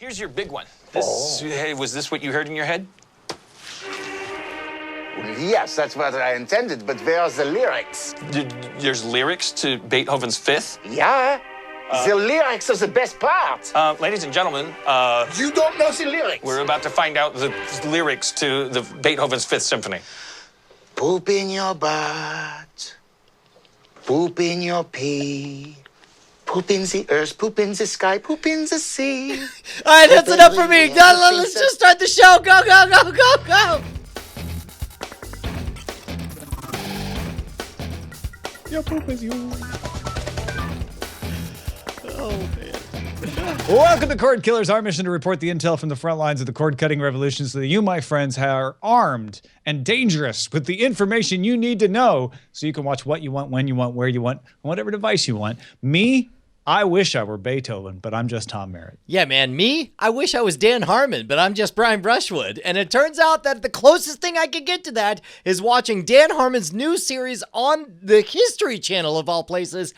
Here's your big one. Hey, was this what you heard in your head? Yes, that's what I intended, but where's the lyrics? There's lyrics to Beethoven's Fifth? Yeah, the lyrics are the best part. Ladies and gentlemen, You don't know the lyrics? we're about to find out the lyrics to the Beethoven's Fifth Symphony. Poop in your butt, poop in your pee, poop in the earth, poop in the sky, poop in the sea. All right, that's enough for me. Done. Let's just start the show. Go, go, go, go, go. Your poop is yours. Oh, man. Welcome to Cordkillers, our mission to report the intel from the front lines of the cord-cutting revolution so that you, my friends, are armed and dangerous with the information you need to know so you can watch what you want, when you want, where you want, on whatever device you want. Me, I wish I were Beethoven, but I'm just Tom Merritt. Yeah, man, me? I wish I was Dan Harmon, but I'm just Brian Brushwood. And it turns out that the closest thing I could get to that is watching Dan Harmon's new series on the History Channel, of all places.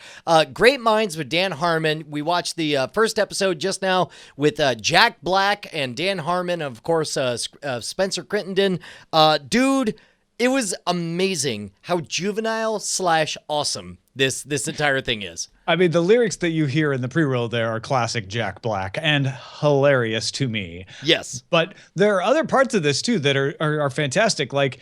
Great Minds with Dan Harmon. We watched the first episode just now with Jack Black and Dan Harmon, of course, Spencer Crittenden. Dude, it was amazing how juvenile / awesome this entire thing is. I mean, the lyrics that you hear in the pre-roll there are classic Jack Black and hilarious to me. Yes. But there are other parts of this, too, that are fantastic, like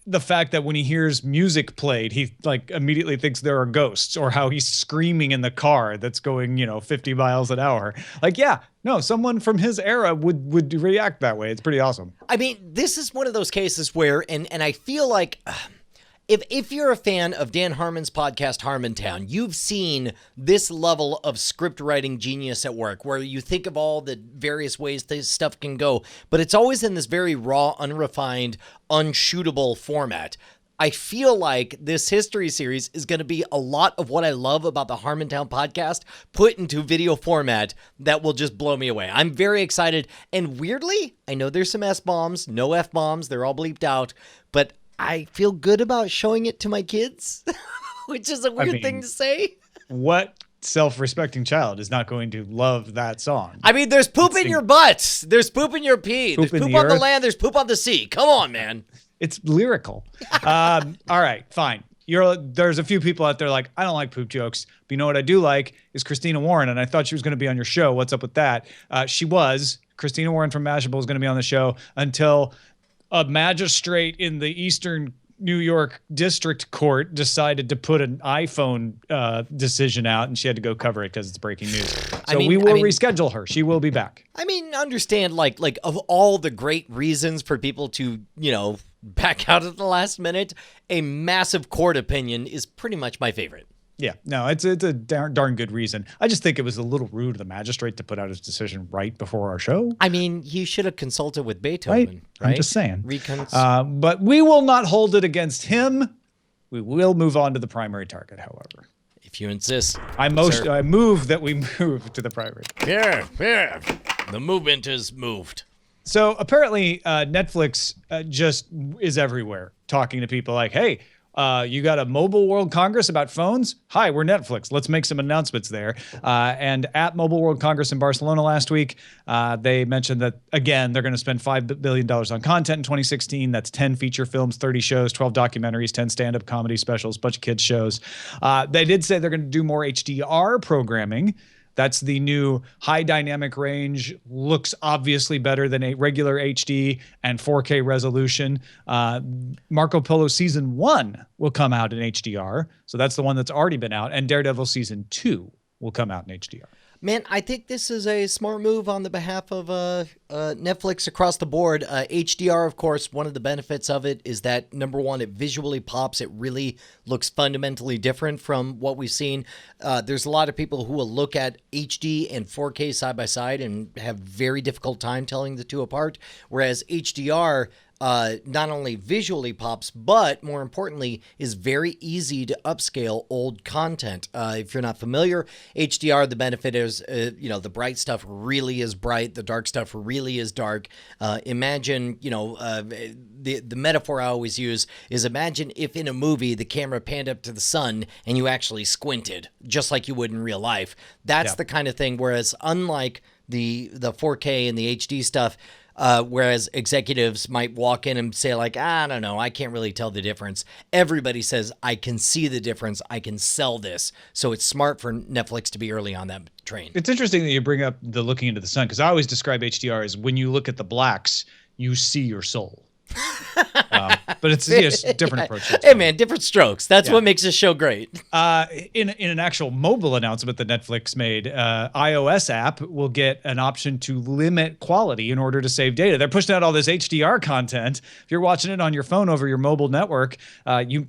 the fact that when he hears music played, he like immediately thinks there are ghosts, or how he's screaming in the car that's going, 50 miles an hour. Like, yeah, no, someone from his era would react that way. It's pretty awesome. I mean, this is one of those cases where, and I feel like if you're a fan of Dan Harmon's podcast, Harmontown, you've seen this level of script writing genius at work, where you think of all the various ways this stuff can go, but it's always in this very raw, unrefined, unshootable format. I feel like this history series is going to be a lot of what I love about the Harmontown podcast put into video format that will just blow me away. I'm very excited. And weirdly, I know there's some S-bombs, no F-bombs. They're all bleeped out. But I feel good about showing it to my kids, which is a weird thing to say. What self-respecting child is not going to love that song? I mean, there's poop in your butt. There's poop in your pee. There's poop on the land. There's poop on the sea. Come on, man. It's lyrical. All right, fine. There's a few people out there like, I don't like poop jokes. But you know what I do like is Christina Warren, and I thought she was going to be on your show. What's up with that? She was. Christina Warren from Mashable was going to be on the show until a magistrate in the Eastern New York District Court decided to put an iPhone decision out, and she had to go cover it because it's breaking news. So we will reschedule her. She will be back. I mean, understand, like of all the great reasons for people to, back out at the last minute, a massive court opinion is pretty much my favorite. Yeah, no, it's a darn good reason. I just think it was a little rude of the magistrate to put out his decision right before our show. I mean, you should have consulted with Beethoven, right? I'm just saying. But we will not hold it against him. We will move on to the primary target, however. If you insist. I move that we move to the primary. Here. The movement is moved. So apparently Netflix just is everywhere talking to people like, hey, you got a Mobile World Congress about phones? Hi, we're Netflix. Let's make some announcements there. And at Mobile World Congress in Barcelona last week, they mentioned that, again, they're going to spend $5 billion on content in 2016. That's 10 feature films, 30 shows, 12 documentaries, 10 stand-up comedy specials, bunch of kids shows. They did say they're going to do more HDR programming. That's the new high dynamic range, looks obviously better than a regular HD and 4K resolution. Marco Polo Season 1 will come out in HDR. So that's the one that's already been out. And Daredevil Season 2 will come out in HDR. Man, I think this is a smart move on the behalf of Netflix across the board. HDR, of course, one of the benefits of it is that, number one, it visually pops. It really looks fundamentally different from what we've seen. There's a lot of people who will look at HD and 4K side by side and have very difficult time telling the two apart, whereas HDR not only visually pops, but more importantly, is very easy to upscale old content. If you're not familiar, HDR, the benefit is, the bright stuff really is bright, the dark stuff really is dark. Imagine, the metaphor I always use is imagine if in a movie the camera panned up to the sun and you actually squinted, just like you would in real life. That's the kind of thing, whereas unlike the 4K and the HD stuff, whereas executives might walk in and say like, I don't know, I can't really tell the difference. Everybody says, I can see the difference. I can sell this. So it's smart for Netflix to be early on that train. It's interesting that you bring up the looking into the sun, because I always describe HDR as when you look at the blacks, you see your soul. But it's a different approach. Hey man, different strokes. That's what makes this show great. In an actual mobile announcement that Netflix made, iOS app will get an option to limit quality in order to save data. They're pushing out all this HDR content. If you're watching it on your phone over your mobile network, you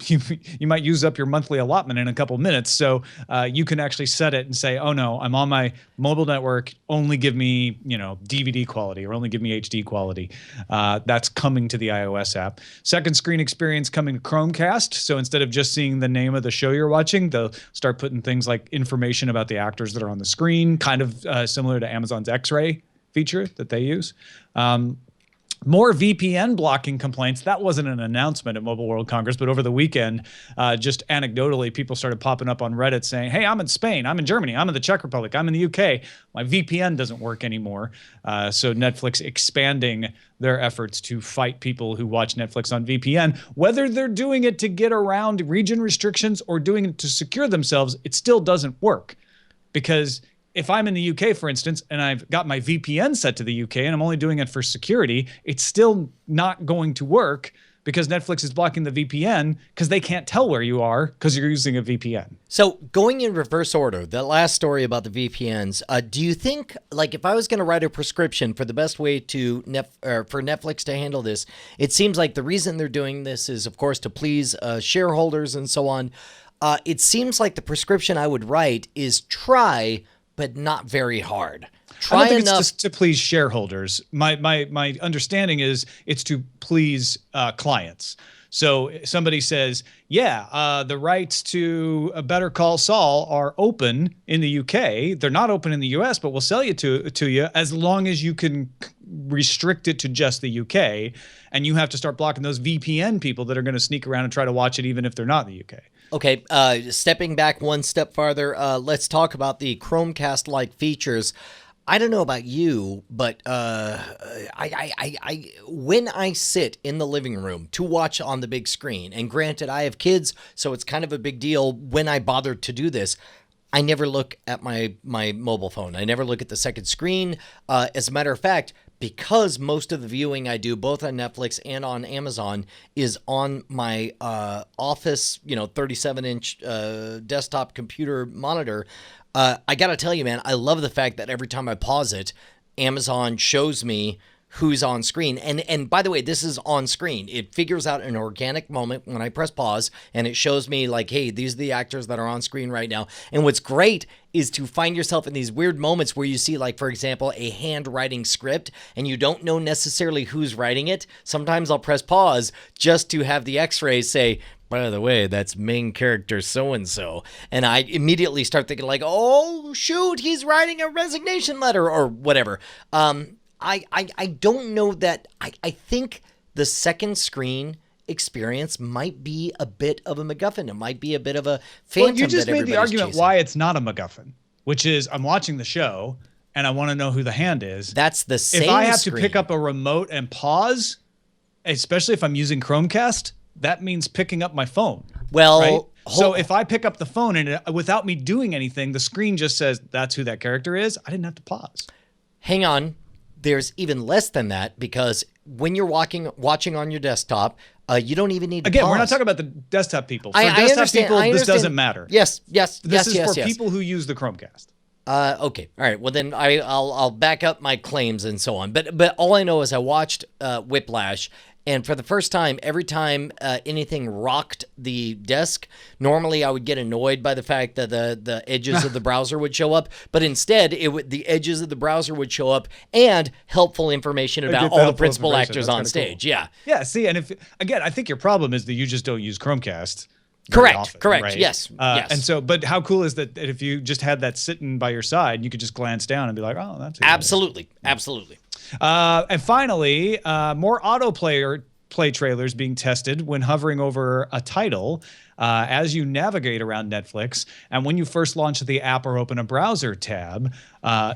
might use up your monthly allotment in a couple minutes. So you can actually set it and say, oh no, I'm on my mobile network. Only give me DVD quality, or only give me HD quality. That's coming to the iOS app. Second screen experience coming to Chromecast. So instead of just seeing the name of the show you're watching, they'll start putting things like information about the actors that are on the screen, kind of similar to Amazon's X-ray feature that they use. More VPN blocking complaints. That wasn't an announcement at Mobile World Congress, but over the weekend, just anecdotally, people started popping up on Reddit saying, hey, I'm in Spain, I'm in Germany, I'm in the Czech Republic, I'm in the UK. My VPN doesn't work anymore. So Netflix expanding their efforts to fight people who watch Netflix on VPN. Whether they're doing it to get around region restrictions or doing it to secure themselves, it still doesn't work. Because if I'm in the UK, for instance, and I've got my VPN set to the UK and I'm only doing it for security, it's still not going to work because Netflix is blocking the VPN because they can't tell where you are because you're using a VPN. So going in reverse order, that last story about the VPNs, do you think, like if I was going to write a prescription for the best way to for Netflix to handle this, it seems like the reason they're doing this is, of course, to please shareholders and so on. It seems like the prescription I would write is try, but not very hard. I don't think it's just to please shareholders. My understanding is it's to please clients. So somebody says, the rights to Better Call Saul are open in the UK. They're not open in the US, but we'll sell you to you as long as you can restrict it to just the UK. And you have to start blocking those VPN people that are going to sneak around and try to watch it even if they're not in the UK. Okay, stepping back one step farther, let's talk about the Chromecast-like features. I don't know about you, but when I sit in the living room to watch on the big screen, and granted, I have kids, so it's kind of a big deal when I bother to do this, I never look at my mobile phone. I never look at the second screen. As a matter of fact, because most of the viewing I do both on Netflix and on Amazon is on my office, 37-inch desktop computer monitor, I got to tell you, man, I love the fact that every time I pause it, Amazon shows me who's on screen. And by the way, this is on screen. It figures out an organic moment when I press pause, and it shows me like, hey, these are the actors that are on screen right now. And what's great is to find yourself in these weird moments where you see, like, for example, a handwriting script, and you don't know necessarily who's writing it. Sometimes I'll press pause just to have the x-ray say, by the way, that's main character so-and-so. And I immediately start thinking like, oh, shoot, he's writing a resignation letter or whatever. I don't know that. I think the second screen experience might be a bit of a MacGuffin. It might be a bit of a phantom. Well, you just that made the argument chasing. why it's not a MacGuffin, which is I'm watching the show and I want to know who the hand is. That's the same. If I have screen. to pick up a remote and pause, especially if I'm using Chromecast, that means picking up my phone. Well, right? So if I pick up the phone and without me doing anything, the screen just says that's who that character is. I didn't have to pause. Hang on. There's even less than that, because when you're watching on your desktop, you don't even need to Again, pause. we're not talking about the desktop people. For I desktop understand, people, I this understand. doesn't matter. Yes. This is for people who use the Chromecast. Okay. All right. Well, then I'll back up my claims and so on. But all I know is I watched Whiplash, And for the first time, every time anything rocked the desk, normally I would get annoyed by the fact that the edges of the browser would show up. But instead, the edges of the browser would show up and helpful information about all the principal actors on stage. Cool. Yeah. Yeah. See, and I think your problem is that you just don't use Chromecast. Correct. Often, correct. Right? Yes. Yes. And so, but how cool is that if you just had that sitting by your side, you could just glance down and be like, oh, that's absolutely. Absolutely. And finally, more play trailers being tested when hovering over a title as you navigate around Netflix. And when you first launch the app or open a browser tab,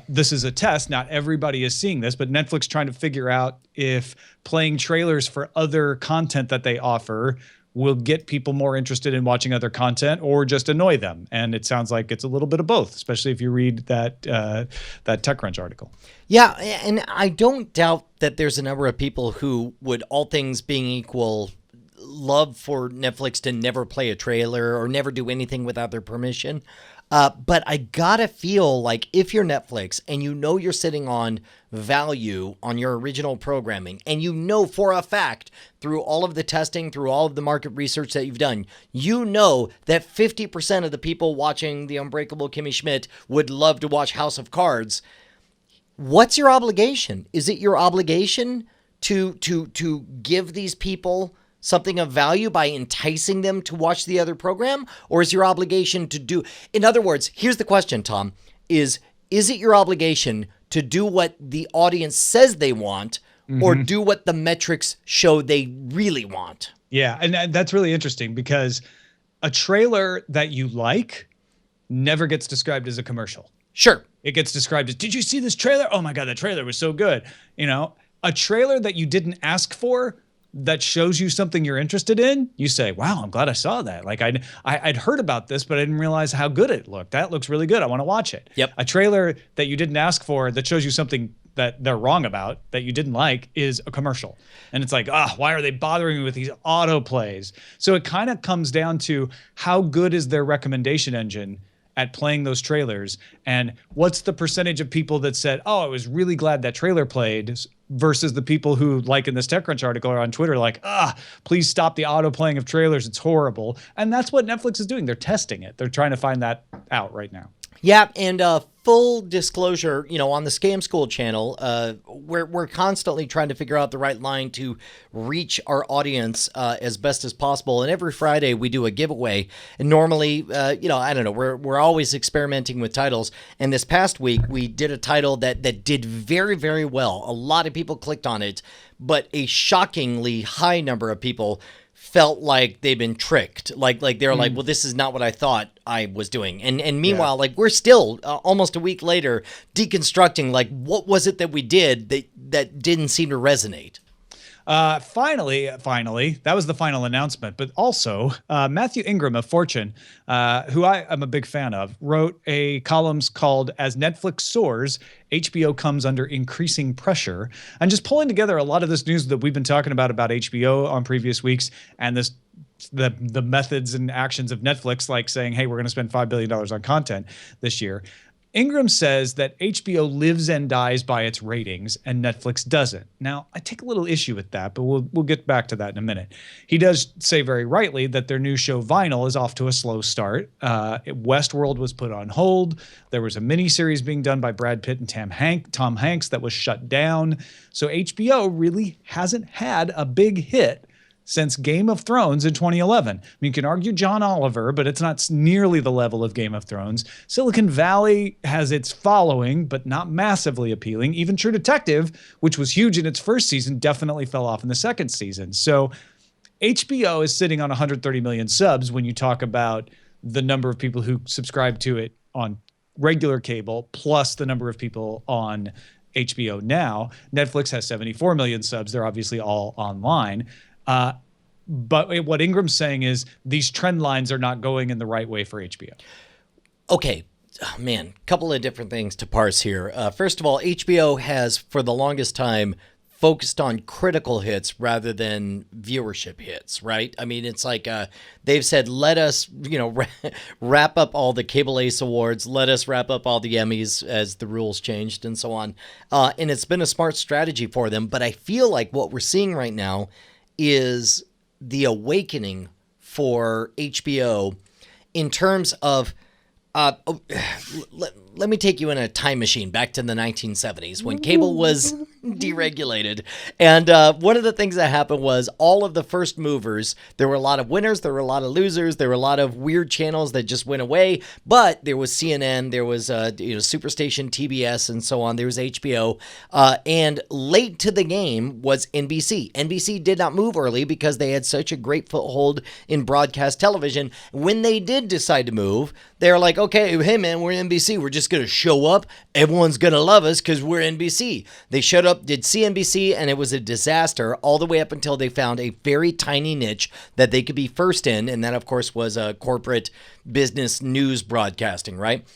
this is a test. Not everybody is seeing this, but Netflix trying to figure out if playing trailers for other content that they offer will get people more interested in watching other content or just annoy them. And it sounds like it's a little bit of both, especially if you read that TechCrunch article. Yeah, and I don't doubt that there's a number of people who would, all things being equal, love for Netflix to never play a trailer or never do anything without their permission. But I gotta feel like if you're Netflix and you know you're sitting on value on your original programming, and you know for a fact through all of the testing, through all of the market research that you've done, you know that 50% of the people watching The Unbreakable Kimmy Schmidt would love to watch House of Cards. What's your obligation? Is it your obligation to give these people something of value by enticing them to watch the other program? Or is your obligation to do... In other words, here's the question, Tom, is it your obligation to do what the audience says they want, or do what the metrics show they really want? Yeah, and that's really interesting because a trailer that you like never gets described as a commercial. Sure. It gets described as, did you see this trailer? Oh my God, that trailer was so good. You know, a trailer that you didn't ask for that shows you something you're interested in, you say, wow, I'm glad I saw that. Like I'd heard about this, but I didn't realize how good it looked. That looks really good. I want to watch it. Yep. A trailer that you didn't ask for that shows you something that they're wrong about, that you didn't like, is a commercial. And it's like, why are they bothering me with these auto plays? So it kind of comes down to how good is their recommendation engine at playing those trailers, and what's the percentage of people that said, oh, I was really glad that trailer played, versus the people who, like in this TechCrunch article or on Twitter, like, please stop the auto playing of trailers, it's horrible. And that's what Netflix is doing. They're testing it. They're trying to find that out right now. Yeah, and full disclosure, on the Scam School channel, we're constantly trying to figure out the right line to reach our audience as best as possible. And every Friday we do a giveaway. And normally, I don't know, we're always experimenting with titles. And this past week we did a title that did very, very well. A lot of people clicked on it, but a shockingly high number of people felt like they've been tricked. Like they're like, well, this is not what I thought I was doing. And meanwhile, like, we're still almost a week later deconstructing, like, what was it that we did that didn't seem to resonate? Finally, that was the final announcement. But also, Matthew Ingram of Fortune, who I am a big fan of, wrote a columns called "As Netflix Soars, HBO Comes Under Increasing Pressure," and just pulling together a lot of this news that we've been talking about HBO on previous weeks, and the methods and actions of Netflix, like saying, hey, we're going to spend $5 billion on content this year. Ingram says that HBO lives and dies by its ratings, and Netflix doesn't. Now, I take a little issue with that, but we'll get back to that in a minute. He does say very rightly that their new show Vinyl is off to a slow start. Westworld was put on hold. There was a miniseries being done by Brad Pitt and Tom Hanks that was shut down. So HBO really hasn't had a big hit since Game of Thrones in 2011. I mean, you can argue John Oliver, but it's not nearly the level of Game of Thrones. Silicon Valley has its following, but not massively appealing. Even True Detective, which was huge in its first season, definitely fell off in the second season. So HBO is sitting on 130 million subs when you talk about the number of people who subscribe to it on regular cable, plus the number of people on HBO Now. Netflix has 74 million subs. They're obviously all online. But what Ingram's saying is these trend lines are not going in the right way for HBO. Okay, man, couple of different things to parse here. First of all, HBO has, for the longest time, focused on critical hits rather than viewership hits, right? I mean, it's like they've said, let us, wrap up all the Cable Ace Awards, let us wrap up all the Emmys as the rules changed and so on. And it's been a smart strategy for them, but I feel like what we're seeing right now is the awakening for HBO in terms of let me take you in a time machine back to the 1970s when cable was deregulated. And one of the things that happened was all of the first movers, there were a lot of winners, there were a lot of losers, there were a lot of weird channels that just went away. But there was CNN, there was Superstation, TBS, and so on. There was HBO. And late to the game was NBC. NBC did not move early because they had such a great foothold in broadcast television. When they did decide to move, they're like, okay, hey man, we're NBC. We're just going to show up. Everyone's going to love us because we're NBC. They showed up, did CNBC, and it was a disaster all the way up until they found a very tiny niche that they could be first in. And that, of course, was corporate business news broadcasting, right?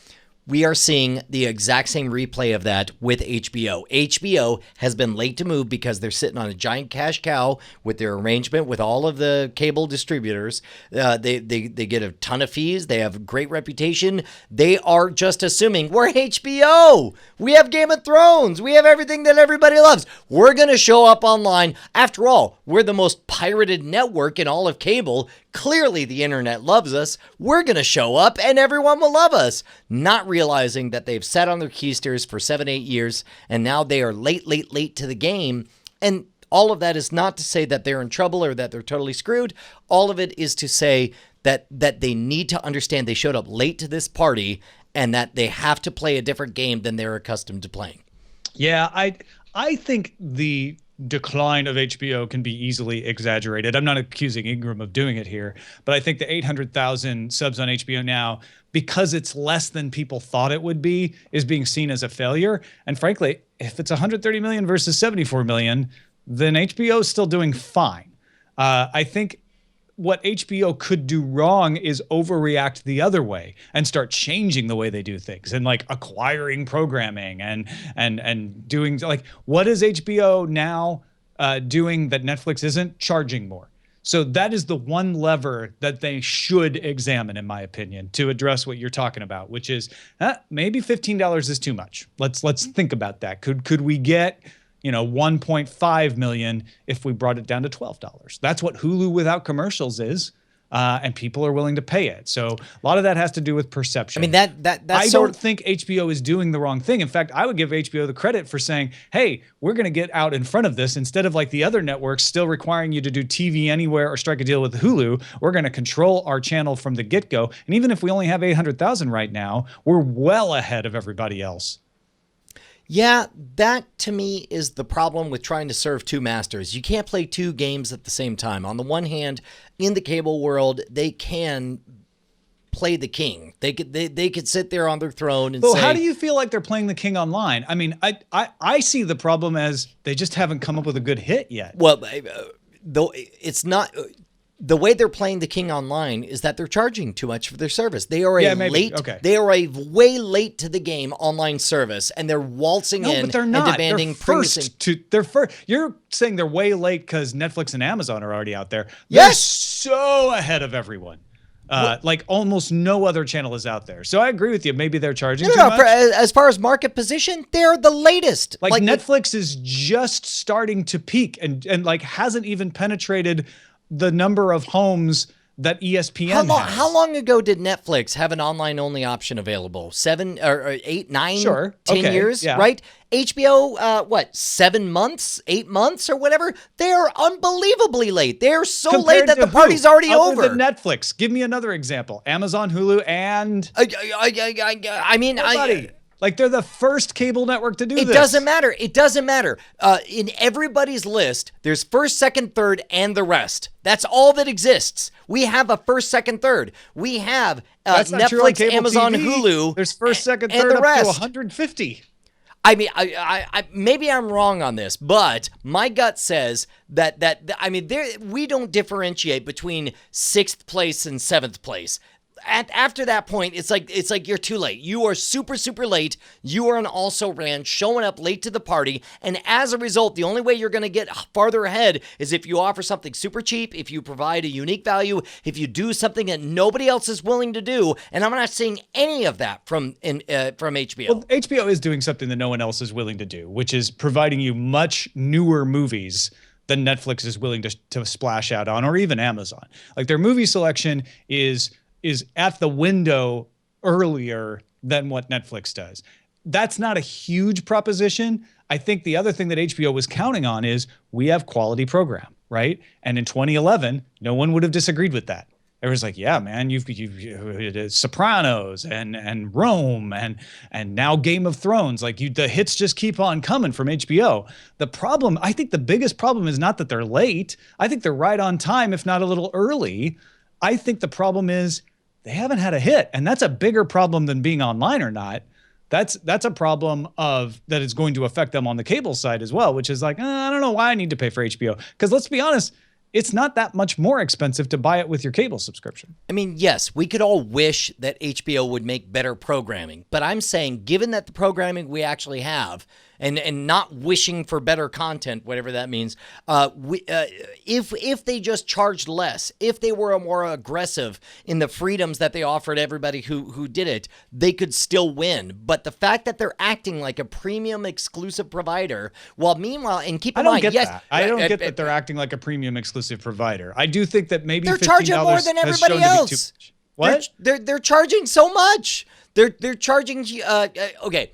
We are seeing the exact same replay of that with HBO. HBO has been late to move because they're sitting on a giant cash cow with their arrangement with all of the cable distributors. They get a ton of fees. They have a great reputation. They are just assuming we're HBO. We have Game of Thrones. We have everything that everybody loves. We're going to show up online. After all, we're the most pirated network in all of cable. Clearly, the internet loves us. We're going to show up and everyone will love us. Not realizing that they've sat on their keisters for 7-8 years and now they are late to the game. And all of that is not to say that they're in trouble or that they're totally screwed. All of it is to say that they need to understand they showed up late to this party and that they have to play a different game than they're accustomed to playing. Yeah, I think the decline of HBO can be easily exaggerated. I'm not accusing Ingram of doing it here, but I think the 800,000 subs on HBO Now, because it's less than people thought it would be, is being seen as a failure. And frankly, if it's 130 million versus 74 million, then HBO is still doing fine. I think what HBO could do wrong is overreact the other way and start changing the way they do things and like acquiring programming and doing like, what is HBO now doing that Netflix isn't? Charging more. So that is the one lever that they should examine, in my opinion, to address what you're talking about, which is maybe $15 is too much. Let's think about that. Could we get 1.5 million if we brought it down to $12? That's what Hulu without commercials is, and people are willing to pay it. So a lot of that has to do with perception. I mean, that's I don't think HBO is doing the wrong thing. In fact, I would give HBO the credit for saying, hey, we're going to get out in front of this instead of like the other networks still requiring you to do TV anywhere or strike a deal with Hulu. We're going to control our channel from the get-go. And even if we only have 800,000 right now, we're well ahead of everybody else. Yeah, that to me is the problem with trying to serve two masters. You can't play two games at the same time. On the one hand, in the cable world, they can play the king. They could sit there on their throne and say, how do you feel like they're playing the king online? I mean, I see the problem as they just haven't come up with a good hit yet. Well, though it's not. The way they're playing the king online is that they're charging too much for their service. They are They are a way late to the game online service, and they're waltzing in but they're not. And demanding They're first. You're saying they're way late because Netflix and Amazon are already out there. Yes, they're so ahead of everyone. Like almost no other channel is out there. So I agree with you. Maybe they're charging too much. As far as market position, they're the latest. Like Netflix is just starting to peak and like hasn't even penetrated the number of homes that ESPN has. How long ago did Netflix have an online-only option available? 7 or 8, 9, 10 years, yeah. Right? HBO, 7 months, 8 months or whatever? They're unbelievably late. They're so late that the party's already over. Other than Netflix. Give me another example. Amazon, Hulu, and... I mean... Like they're the first cable network to do this. It doesn't matter. It doesn't matter. In everybody's list, there's first, second, third, and the rest. That's all that exists. We have a first, second, third. We have Netflix, Amazon, TV. Hulu. There's first, second, third, up to 150. I mean, I maybe I'm wrong on this, but my gut says that we don't differentiate between 6th place and 7th place. After that point, it's like you're too late. You are super, super late. You are an also-ran, showing up late to the party, and as a result, the only way you're going to get farther ahead is if you offer something super cheap, if you provide a unique value, if you do something that nobody else is willing to do, and I'm not seeing any of that from HBO. Well, HBO is doing something that no one else is willing to do, which is providing you much newer movies than Netflix is willing to splash out on, or even Amazon. Like their movie selection is at the window earlier than what Netflix does. That's not a huge proposition. I think the other thing that HBO was counting on is we have quality program, right? And in 2011, no one would have disagreed with that. It was like, yeah, man, you've Sopranos and Rome and now Game of Thrones. Like the hits just keep on coming from HBO. The problem, I think the biggest problem is not that they're late. I think they're right on time, if not a little early. I think the problem is they haven't had a hit. And that's a bigger problem than being online or not. That's a problem that is going to affect them on the cable side as well, which is like, I don't know why I need to pay for HBO. Because let's be honest, it's not that much more expensive to buy it with your cable subscription. I mean, yes, we could all wish that HBO would make better programming, but I'm saying, given that the programming we actually have, and not wishing for better content, whatever that means, if they just charged less, if they were more aggressive in the freedoms that they offered everybody who did it, they could still win. But the fact that they're acting like a premium exclusive provider, while meanwhile, and keep in mind, yes, I don't get that they're acting like a premium exclusive provider. I do think that maybe they're charging more than everybody else. What? They're charging so much. They're charging. Okay.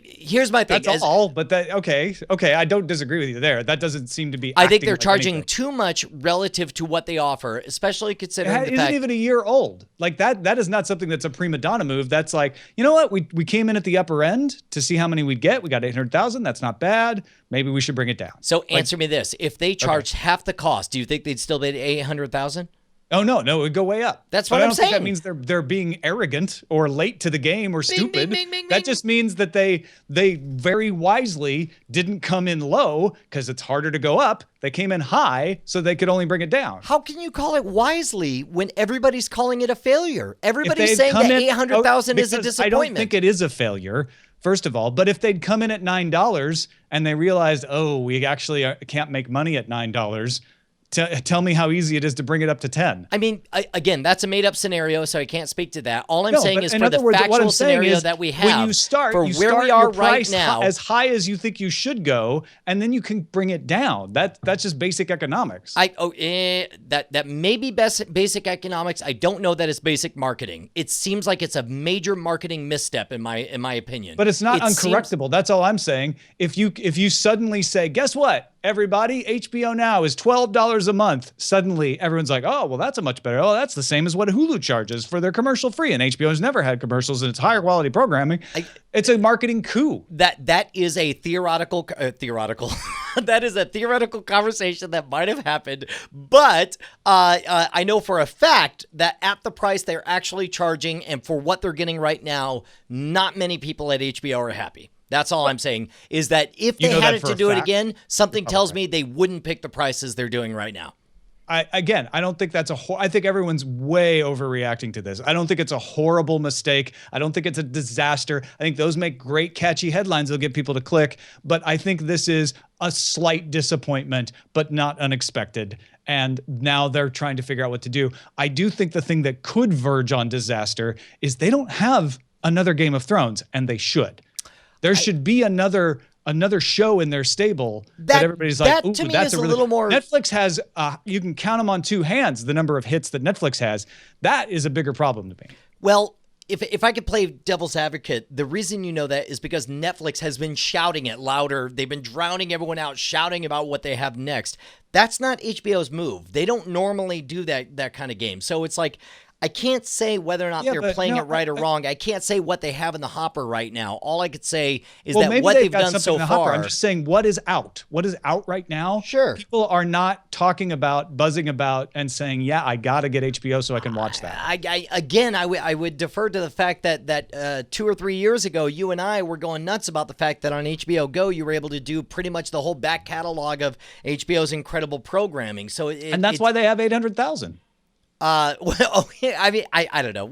Here's my thing. That's all. But okay. I don't disagree with you there. That doesn't seem to be. I think they're like charging anything. too much relative to what they offer, especially considering the It fact isn't even a year old. Like that is not something that's a prima donna move. That's like, you know what? We came in at the upper end to see how many we'd get. We got 800,000. That's not bad. Maybe we should bring it down. So answer me this: if they charged half the cost, do you think they'd still be at 800,000? Oh no, it would go way up. That's what I I'm don't saying. think that means they're being arrogant or late to the game or stupid. bing, bing, That bing. just means that they very wisely didn't come in low because it's harder to go up. They came in high so they could only bring it down. How can you call it wisely when everybody's calling it a failure? Everybody's If saying they'd that come in- 800,000 is a because disappointment. I don't think it is a failure, first of all. But if they'd come in at $9 and they realized, we actually can't make money at $9, tell me how easy it is to bring it up to 10. I mean, again, that's a made-up scenario, so I can't speak to that. All I'm No, saying but is in for other the words, what factual I'm saying scenario is that we have, when you start where we your are right price now, as high as you think you should go, and then you can bring it down. That's just basic economics. that may be basic economics. I don't know that it's basic marketing. It seems like it's a major marketing misstep in my opinion. But it's not uncorrectable. That's all I'm saying. If you suddenly say, guess what? Everybody, HBO Now is $12 a month. Suddenly, everyone's like, oh, well, that's a much better. Oh, that's the same as what Hulu charges for their commercial free. And HBO has never had commercials and it's higher quality programming. It's a marketing coup. That is a theoretical. That is a theoretical conversation that might have happened. But I know for a fact that at the price they're actually charging and for what they're getting right now, not many people at HBO are happy. That's all I'm saying, is that if they had it to do it again, something tells me they wouldn't pick the prices they're doing right now. I don't think that's I think everyone's way overreacting to this. I don't think it's a horrible mistake. I don't think it's a disaster. I think those make great catchy headlines. They'll get people to click. But I think this is a slight disappointment, but not unexpected. And now they're trying to figure out what to do. I do think the thing that could verge on disaster is they don't have another Game of Thrones, and they should. There should be another show in their stable that everybody's like, ooh, to me that's is a little more. Netflix has, you can count them on two hands, the number of hits that Netflix has. That is a bigger problem to me. Well, if I could play devil's advocate, the reason you know that is because Netflix has been shouting it louder. They've been drowning everyone out, shouting about what they have next. That's not HBO's move. They don't normally do that kind of game. So it's like, I can't say whether or not they're playing it right or wrong. I can't say what they have in the hopper right now. All I could say is that what they've done so far. I'm just saying what is out. What is out right now? Sure. People are not talking about, buzzing about, and saying, yeah, I got to get HBO so I can watch that. I would defer to the fact that 2 or 3 years ago, you and I were going nuts about the fact that on HBO Go, you were able to do pretty much the whole back catalog of HBO's incredible programming. So and that's why they have 800,000. Well, I mean, I don't know.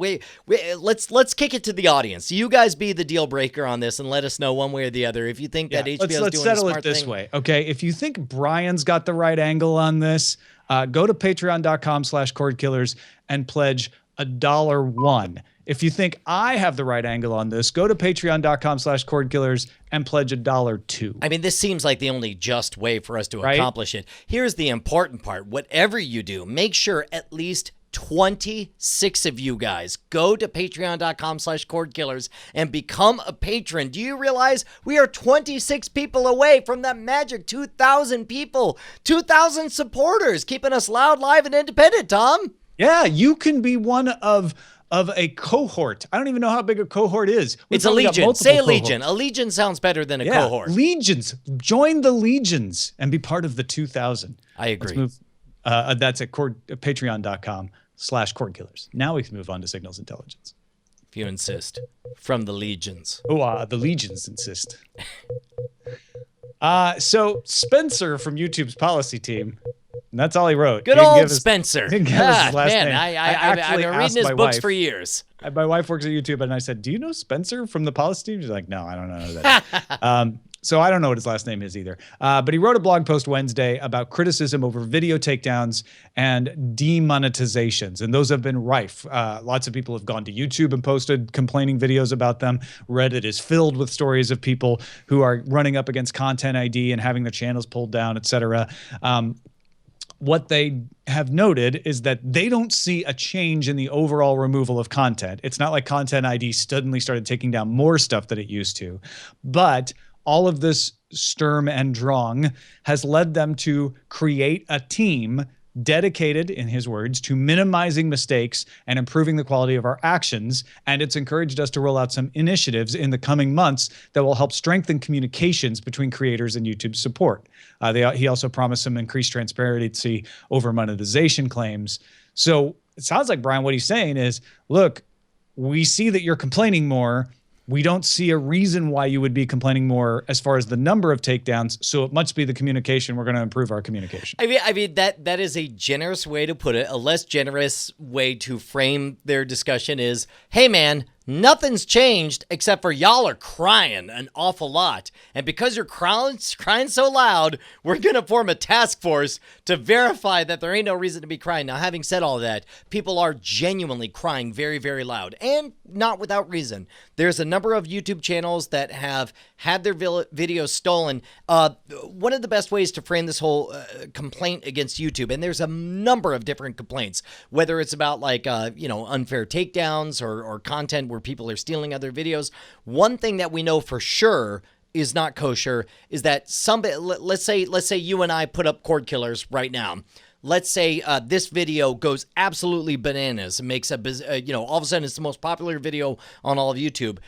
Let's kick it to the audience. You guys be the deal breaker on this and let us know one way or the other if you think that HBO is doing let's a settle smart it this thing. way. Okay, if you think Brian's got the right angle on this, go to patreon.com/cordkillers and pledge $1. If you think I have the right angle on this, go to patreon.com/Cordkillers and pledge $1 I mean, this seems like the only just way for us to Right? accomplish it. Here's the important part. Whatever you do, make sure at least 26 of you guys go to patreon.com/Cordkillers and become a patron. Do you realize we are 26 people away from that magic 2,000 people, 2,000 supporters, keeping us loud, live, and independent, Tom? Yeah, you can be one of a cohort. I don't even know how big a cohort is. We've It's a probably got legion. multiple Say a cohorts. legion. A legion sounds better than a Yeah, cohort. legions. Join the legions and be part of the 2,000. I agree. Let's move. That's at patreon.com/Cordkillers. Now we can move on to signals intelligence. If you insist. From the legions. Oh, the legions insist. So Spencer from YouTube's policy team, and that's all he wrote. Good He didn't old give us- Spencer. didn't give us his last Man, name. I've actually been asked reading his my books wife. for years. My wife works at YouTube, and I said, "Do you know Spencer from the policy team?" She's like, "No, I don't know who that is." So I don't know what his last name is either. But he wrote a blog post Wednesday about criticism over video takedowns and demonetizations, and those have been rife. Lots of people have gone to YouTube and posted complaining videos about them. Reddit is filled with stories of people who are running up against Content ID and having their channels pulled down, etc. What they have noted is that they don't see a change in the overall removal of content. It's not like Content ID suddenly started taking down more stuff than it used to, but all of this Sturm and Drang has led them to create a team dedicated, in his words, to minimizing mistakes and improving the quality of our actions. And it's encouraged us to roll out some initiatives in the coming months that will help strengthen communications between creators and YouTube support. He also promised some increased transparency over monetization claims. So it sounds like, Brian, what he's saying is, look, we see that you're complaining more. We don't see a reason why you would be complaining more as far as the number of takedowns. So it must be the communication. We're going to improve our communication. I mean that is a generous way to put it. A less generous way to frame their discussion is, hey man, nothing's changed except for y'all are crying an awful lot. And because you're crying so loud, we're going to form a task force to verify that there ain't no reason to be crying. Now, having said all that, people are genuinely crying very, very loud and not without reason. There's a number of YouTube channels that have had their videos stolen. One of the best ways to frame this whole complaint against YouTube, and there's a number of different complaints, whether it's about like, unfair takedowns or content where people are stealing other videos. One thing that we know for sure is not kosher is that somebody, let's say you and I put up Cordkillers right now. Let's say this video goes absolutely bananas and makes all of a sudden it's the most popular video on all of YouTube.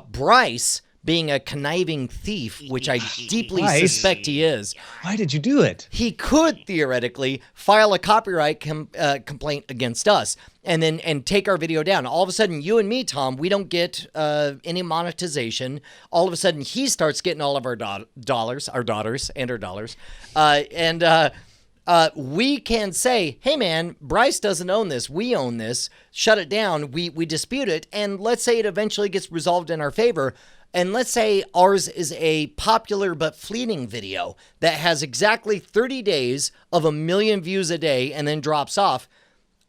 Bryce, being a conniving thief, which I deeply suspect he is. Why did you do it? He could theoretically file a copyright complaint against us and take our video down. All of a sudden, you and me, Tom, we don't get any monetization. All of a sudden, he starts getting all of our dollars, we can say, hey man, Bryce doesn't own this. We own this. Shut it down. We dispute it. And let's say it eventually gets resolved in our favor. And let's say ours is a popular but fleeting video that has exactly 30 days of 1 million views a day and then drops off.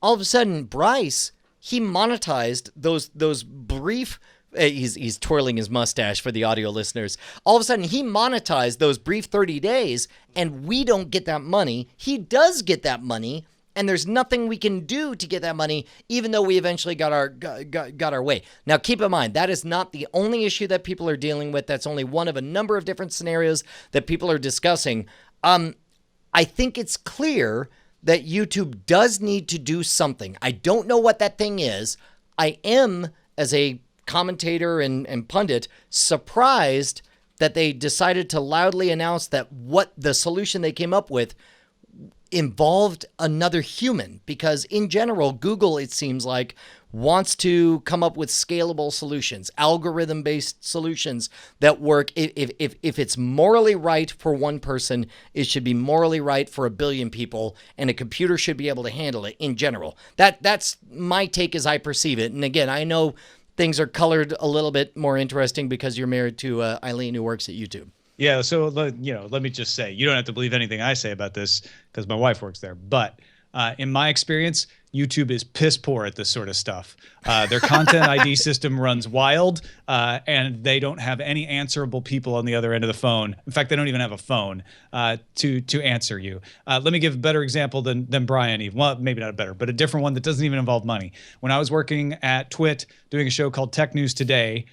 All of a sudden, Bryce, he monetized those brief... He's twirling his mustache for the audio listeners. All of a sudden, he monetized those brief 30 days, and we don't get that money. He does get that money, and there's nothing we can do to get that money, even though we eventually got our way. Now, keep in mind, that is not the only issue that people are dealing with. That's only one of a number of different scenarios that people are discussing. I think it's clear that YouTube does need to do something. I don't know what that thing is. I am, as a commentator and pundit, surprised that they decided to loudly announce that what the solution they came up with involved another human, because in general, Google, it seems like, wants to come up with scalable solutions, algorithm-based solutions that work. If it's morally right for one person, it should be morally right for 1 billion people, and a computer should be able to handle it in general. That's my take as I perceive it. And again, I know things are colored a little bit more interesting because you're married to Eileen, who works at YouTube. Yeah, so let me just say, you don't have to believe anything I say about this because my wife works there. But in my experience, YouTube is piss poor at this sort of stuff. Their content ID system runs wild, and they don't have any answerable people on the other end of the phone. In fact, they don't even have a phone to answer you. Let me give a better example than Brian even. Well, maybe not a better, but a different one that doesn't even involve money. When I was working at Twit doing a show called Tech News Today,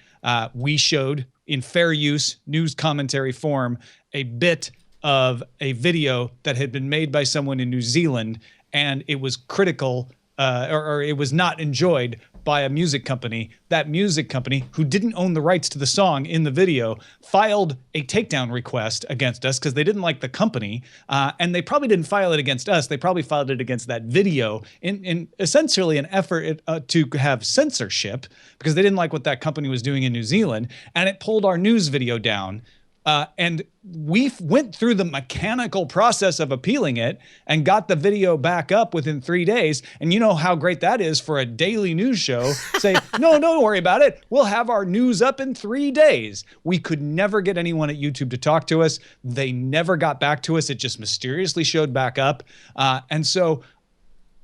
we showed in fair use news commentary form a bit of a video that had been made by someone in New Zealand, and it was critical or it was not enjoyed by a music company. That music company, who didn't own the rights to the song in the video, filed a takedown request against us because they didn't like the company. And they probably didn't file it against us. They probably filed it against that video in essentially an effort to have censorship because they didn't like what that company was doing in New Zealand. And it pulled our news video down. And we went through the mechanical process of appealing it and got the video back up within 3 days. And you know how great that is for a daily news show. Say, no, don't worry about it. We'll have our news up in 3 days. We could never get anyone at YouTube to talk to us. They never got back to us. It just mysteriously showed back up. And so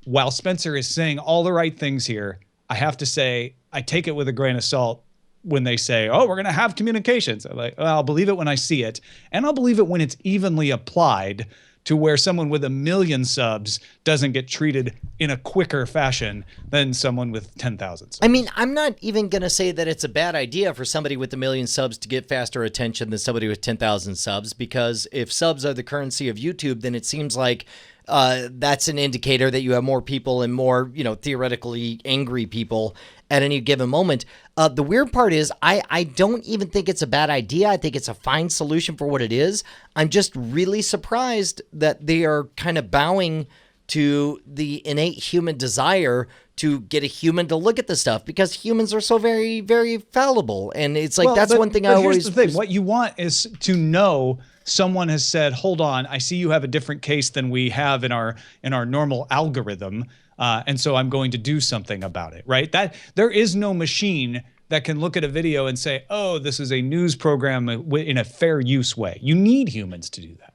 while Spencer is saying all the right things here, I have to say, I take it with a grain of salt when they say, oh, we're going to have communications. I'm like, well, I'll believe it when I see it. And I'll believe it when it's evenly applied to where someone with 1 million subs doesn't get treated in a quicker fashion than someone with 10,000 subs. I mean, I'm not even going to say that it's a bad idea for somebody with 1 million subs to get faster attention than somebody with 10,000 subs, because if subs are the currency of YouTube, then it seems like that's an indicator that you have more people and more, theoretically angry people at any given moment. The weird part is I don't even think it's a bad idea. I think it's a fine solution for what it is. I'm just really surprised that they are kind of bowing to the innate human desire to get a human to look at the stuff, because humans are so very, very fallible. And it's like, that's one thing I always... Here's the thing. What you want is to know someone has said, hold on, I see you have a different case than we have in our normal algorithm. And so I'm going to do something about it, right? That there is no machine that can look at a video and say, oh, this is a news program in a fair use way. You need humans to do that.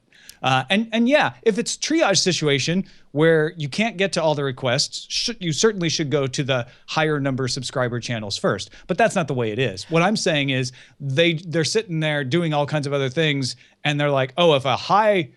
And yeah, if it's a triage situation where you can't get to all the requests, you certainly should go to the higher number subscriber channels first. But that's not the way it is. What I'm saying is they're sitting there doing all kinds of other things, and they're like, oh, if a high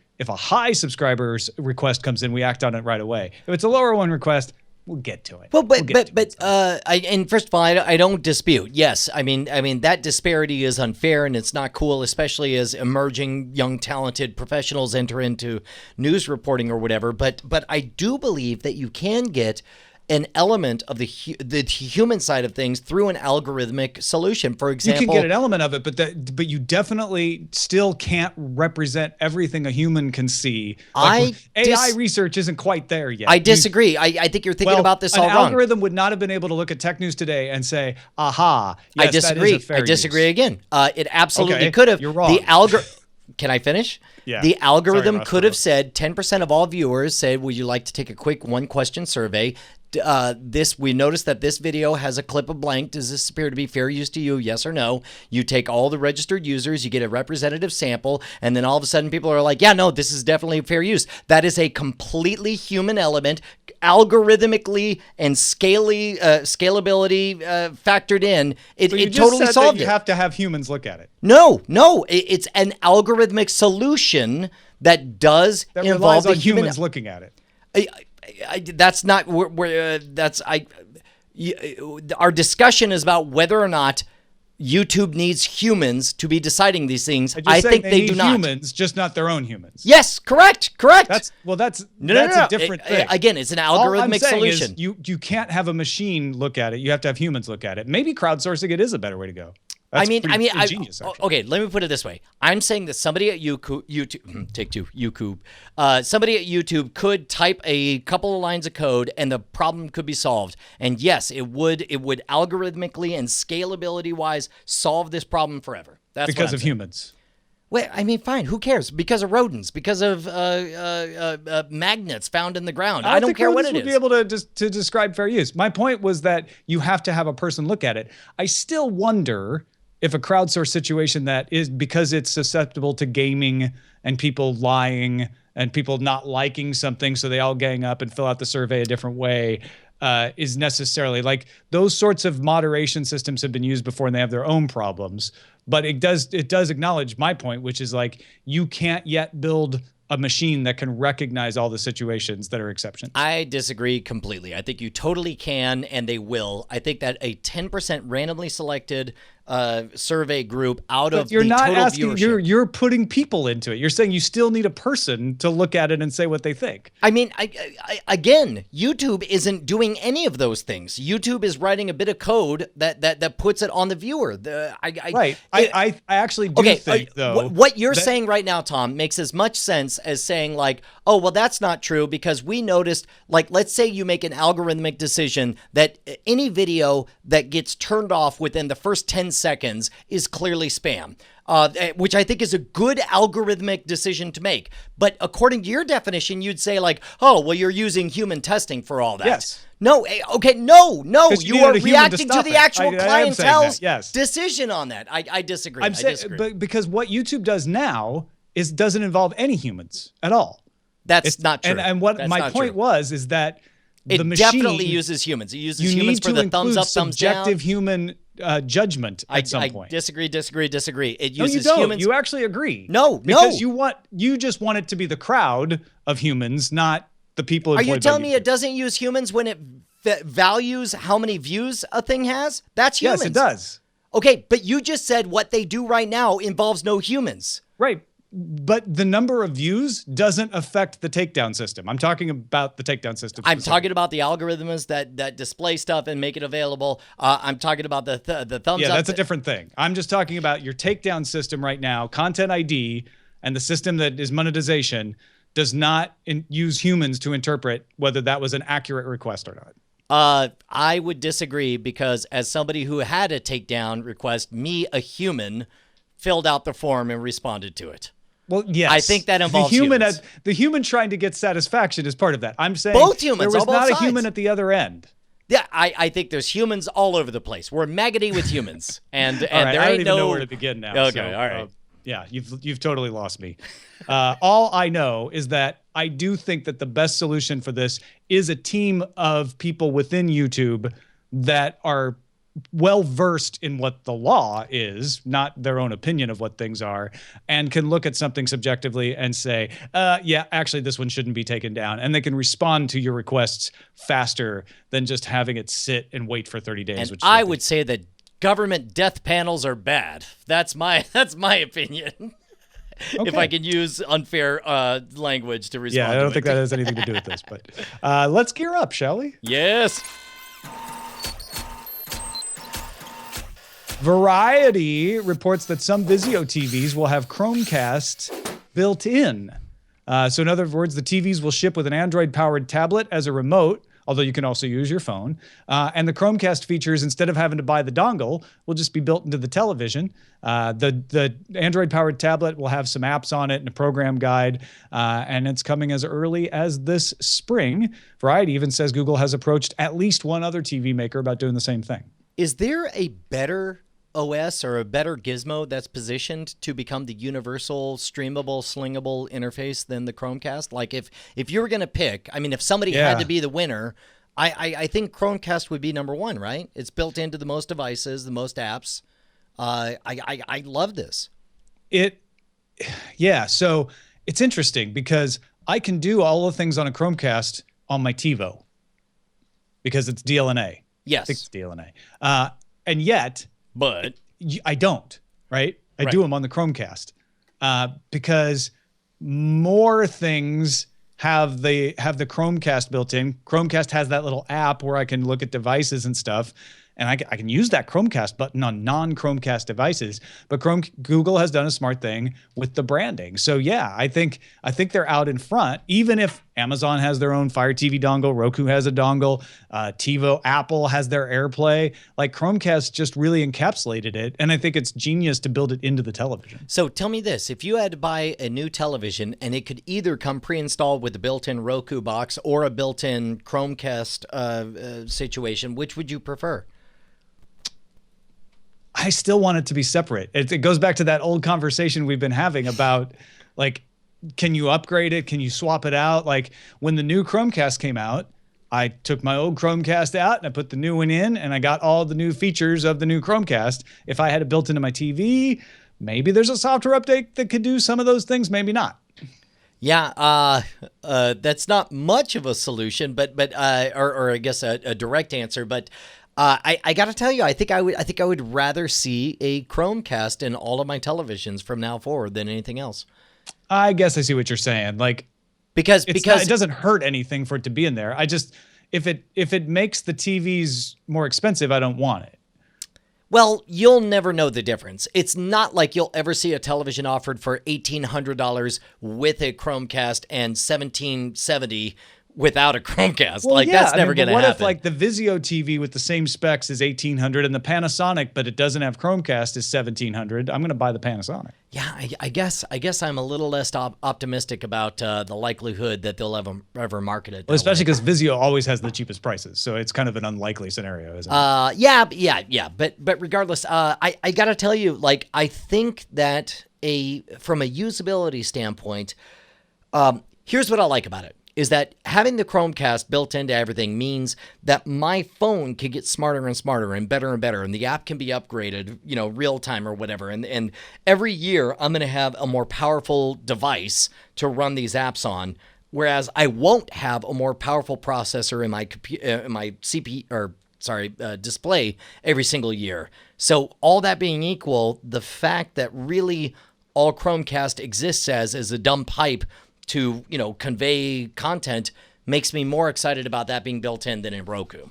subscribers request comes in, we act on it right away. If it's a lower one request, we'll get to it. Well, and first of all, I don't dispute. Yes, I mean that disparity is unfair and it's not cool, especially as emerging young talented professionals enter into news reporting or whatever. But I do believe that you can get an element of the human side of things through an algorithmic solution. For example, you can get an element of it, but you definitely still can't represent everything a human can see. AI research isn't quite there yet. I disagree. I think you're thinking about this all wrong. An algorithm would not have been able to look at Tech News Today and say, aha, yes, I disagree. That is a fair I disagree use. Again. It absolutely could have. You're wrong. Can I finish? Yeah. The algorithm could have said 10% of all viewers said, would you like to take a quick 1-question survey? We noticed that this video has a clip of blank. Does this appear to be fair use to you? Yes or no? You take all the registered users, you get a representative sample, and then all of a sudden people are like, yeah, no, this is definitely fair use. That is a completely human element, algorithmically and scalability factored in. It totally solved it. You have to have humans look at it. No, it's an algorithmic solution that does involve the humans looking at it. That's not where our discussion is about whether or not YouTube needs humans to be deciding these things. I think they do not. Humans, just not their own humans. Yes, correct. That's a different thing. Again, it's an algorithmic solution. You can't have a machine look at it. You have to have humans look at it. Maybe crowdsourcing it is a better way to go. That's pretty genius, okay, let me put it this way. I'm saying that somebody at YouTube, take two, YouTube, somebody at YouTube could type a couple of lines of code and the problem could be solved. And yes, it would algorithmically and scalability wise solve this problem forever. That's because of humans. Well, I mean, fine. Who cares? Because of rodents, because of magnets found in the ground. I don't care what it is. Would be able to describe fair use. My point was that you have to have a person look at it. I still wonder if a crowdsource situation that is, because it's susceptible to gaming and people lying and people not liking something, so they all gang up and fill out the survey a different way, is necessarily, like, those sorts of moderation systems have been used before and they have their own problems. But it does acknowledge my point, which is like, you can't yet build a machine that can recognize all the situations that are exceptions. I disagree completely. I think you totally can, and they will. I think that a 10% randomly selected survey group out of you're the not total asking, viewership. you're putting people into it. You're saying you still need a person to look at it and say what they think. I mean, again, YouTube isn't doing any of those things. YouTube is writing a bit of code that puts it on the viewer. I actually do think, though. What you're saying right now, Tom, makes as much sense as saying, like, oh, well, that's not true because we noticed, like, let's say you make an algorithmic decision that any video that gets turned off within the first 10 seconds is clearly spam. Which I think is a good algorithmic decision to make. But according to your definition, you'd say, like, oh, well, you're using human testing for all that. Yes. No, okay, no, you are reacting to the actual clientele's yes. decision on that. I disagree. I'm saying, but because what YouTube does now is doesn't involve any humans at all. That's not true. And what That's my point was is that it the machine definitely uses humans. It uses humans for the thumbs up, thumbs down. Subjective human judgment at some point. Disagree. It uses no, you don't. humans. You actually agree. No, because you just want it to be the crowd of humans, not the people. Are you telling me it doesn't use humans when it values how many views a thing has? That's humans. Yes, it does. Okay, but you just said what they do right now involves no humans. Right. But the number of views doesn't affect the takedown system. I'm talking about the takedown system. I'm talking about the algorithms that display stuff and make it available. I'm talking about the thumbs up. Yeah, that's a different thing. I'm just talking about your takedown system right now. Content ID and the system that is monetization does not use humans to interpret whether that was an accurate request or not. I would disagree because as somebody who had a takedown request, a human, filled out the form and responded to it. Well, yes. I think that involves humans. The human trying to get satisfaction is part of that. I'm saying both humans, there was on both not sides. a human at the other end. Yeah, I think there's humans all over the place. We're maggoty with humans, and all right, there I ain't don't even know where to begin now. Okay, so, all right. Yeah, you've totally lost me. All I know is that I do think that the best solution for this is a team of people within YouTube that are well versed in what the law is, not their own opinion of what things are, and can look at something subjectively and say, yeah, actually this one shouldn't be taken down. And they can respond to your requests faster than just having it sit and wait for 30 days. And I would say that government death panels are bad. That's my opinion. Okay. If I can use unfair language to respond. Yeah, I don't think that has anything to do with this, but let's gear up, shall we? Yes. Variety reports that some Visio TVs will have Chromecast built in. So in other words, the TVs will ship with an Android-powered tablet as a remote, although you can also use your phone. And the Chromecast features, instead of having to buy the dongle, will just be built into the television. The Android-powered tablet will have some apps on it and a program guide, and it's coming as early as this spring. Variety even says Google has approached at least one other TV maker about doing the same thing. Is there a better OS or a better gizmo that's positioned to become the universal streamable, slingable interface than the Chromecast? Like if you were going to pick, I mean, if somebody had to be the winner, I think Chromecast would be number one, right? It's built into the most devices, the most apps. I love this. Yeah. So it's interesting because I can do all the things on a Chromecast on my TiVo because it's DLNA. Yes. I think it's DLNA. And yet, but I don't, right? I do them on the Chromecast because more things have the Chromecast built in. Chromecast has that little app where I can look at devices and stuff, and I can use that Chromecast button on non-Chromecast devices. But Google has done a smart thing with the branding. So yeah, I think they're out in front. Even if Amazon has their own Fire TV dongle, Roku has a dongle, TiVo, Apple has their AirPlay. Like Chromecast just really encapsulated it, and I think it's genius to build it into the television. So tell me this: if you had to buy a new television and it could either come pre-installed with a built-in Roku box or a built-in Chromecast situation, which would you prefer? I still want it to be separate. It goes back to that old conversation we've been having about like, can you upgrade it? Can you swap it out? Like when the new Chromecast came out, I took my old Chromecast out and I put the new one in and I got all the new features of the new Chromecast. If I had it built into my TV, maybe there's a software update that could do some of those things, maybe not. Yeah, that's not much of a solution, but or I guess a direct answer. But I got to tell you, I think I would rather see a Chromecast in all of my televisions from now forward than anything else. I guess I see what you're saying. Like because it doesn't hurt anything for it to be in there. I just if it makes the TVs more expensive, I don't want it. Well, you'll never know the difference. It's not like you'll ever see a television offered for $1,800 with a Chromecast and $1,770 without a Chromecast. Well, like, yeah, that's never going to happen. happen. What if, like, the Visio TV with the same specs is $1,800 and the Panasonic, but it doesn't have Chromecast, is $1,700? I'm going to buy the Panasonic. Yeah, I guess I'm a little less optimistic about the likelihood that they'll ever market it. Well, especially because Visio always has the cheapest prices, so it's kind of an unlikely scenario, isn't it? Yeah. But regardless, I got to tell you, like, I think that from a usability standpoint, here's what I like about it. Is that having the Chromecast built into everything means that my phone can get smarter and smarter and better, and the app can be upgraded, real time or whatever. And every year I'm going to have a more powerful device to run these apps on, whereas I won't have a more powerful processor in my display every single year. So all that being equal, the fact that really all Chromecast exists as is a dumb pipe to, convey content makes me more excited about that being built in than in Roku.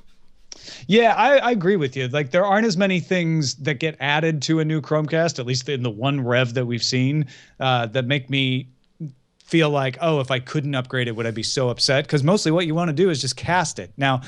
Yeah, I agree with you. Like, there aren't as many things that get added to a new Chromecast, at least in the one rev that we've seen, that make me feel like, oh, if I couldn't upgrade it, would I be so upset? Because mostly what you want to do is just cast it. Now,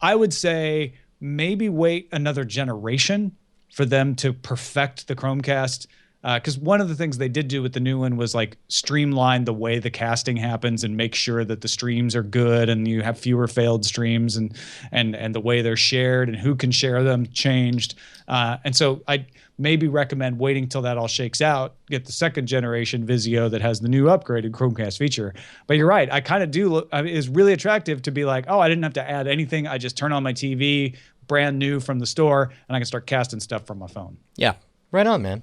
I would say maybe wait another generation for them to perfect the Chromecast. Because one of the things they did do with the new one was like streamline the way the casting happens and make sure that the streams are good and you have fewer failed streams and the way they're shared and who can share them changed. And so I maybe recommend waiting till that all shakes out, get the second generation Visio that has the new upgraded Chromecast feature. But you're right. I kind of do. It's really attractive to be like, oh, I didn't have to add anything. I just turn on my TV, brand new from the store, and I can start casting stuff from my phone. Yeah, right on, man.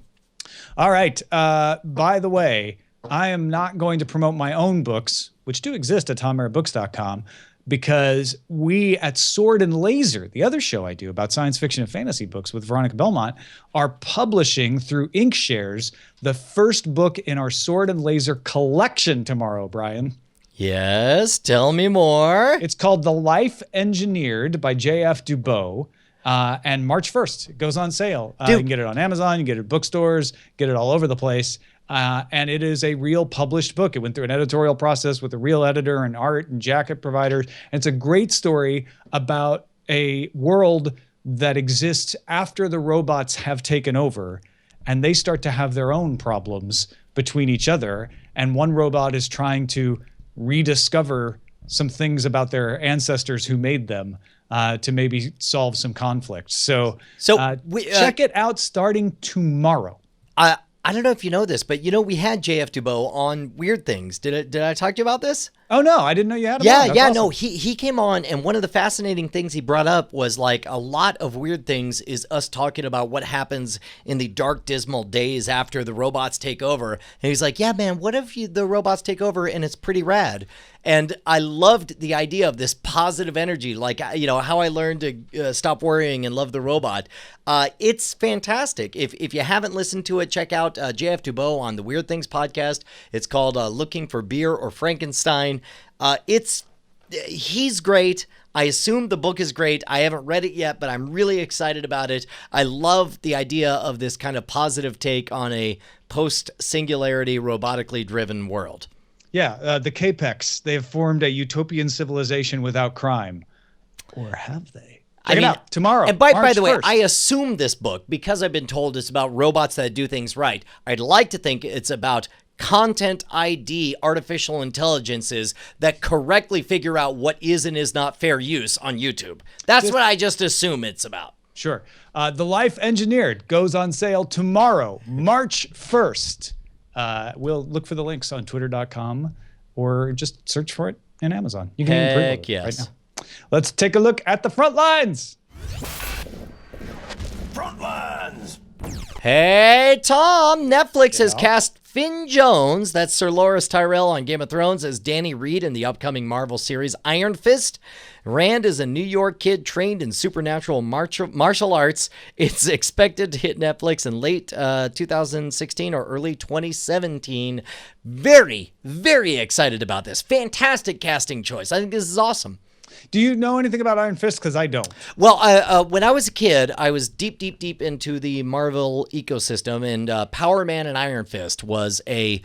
All right. By the way, I am not going to promote my own books, which do exist at TomMerrittBooks.com, because we at Sword and Laser, the other show I do about science fiction and fantasy books with Veronica Belmont, are publishing through Inkshares the first book in our Sword and Laser collection tomorrow, Brian. Yes, tell me more. It's called The Life Engineered by J.F. Dubois. And March 1st, it goes on sale. You can get it on Amazon, you can get it at bookstores, get it all over the place. And it is a real published book. It went through an editorial process with a real editor and art and jacket providers. And it's a great story about a world that exists after the robots have taken over and they start to have their own problems between each other. And one robot is trying to rediscover some things about their ancestors who made them. To maybe solve some conflict. So check it out starting tomorrow. I don't know if you know this, but we had J.F. Dubois on Weird Things. Did I talk to you about this? Oh, no, I didn't know you had him on. That's awesome. No, he came on, and one of the fascinating things he brought up was like a lot of Weird Things is us talking about what happens in the dark, dismal days after the robots take over. And he's like, yeah, man, what if the robots take over and it's pretty rad? And I loved the idea of this positive energy, like, how I learned to stop worrying and love the robot. It's fantastic. If you haven't listened to it, check out J.F. Dubois on the Weird Things podcast. It's called Looking for Beer or Frankenstein. He's great. I assume the book is great. I haven't read it yet, but I'm really excited about it. I love the idea of this kind of positive take on a post-singularity, robotically driven world. Yeah, the Capex. They have formed a utopian civilization without crime. Or have they? Check it out tomorrow. And by the way, 1st. I assume this book, because I've been told it's about robots that do things right, I'd like to think it's about content ID artificial intelligences that correctly figure out what is and is not fair use on YouTube. That's what I just assume it's about. Sure. The Life Engineered goes on sale tomorrow, March 1st. We'll look for the links on twitter.com or just search for it in Amazon. You can even pre-order it yes. right now. Let's take a look at the front lines. Front lines. Hey, Tom, Netflix has cast Finn Jones, that's Sir Loras Tyrell on Game of Thrones, as Danny Reed in the upcoming Marvel series Iron Fist. Rand is a New York kid trained in supernatural martial arts. It's expected to hit Netflix in late 2016 or early 2017. Very, very excited about this. Fantastic casting choice. I think this is awesome. Do you know anything about Iron Fist? Because I don't. Well, when I was a kid, I was deep into the Marvel ecosystem, and Power Man and Iron Fist was a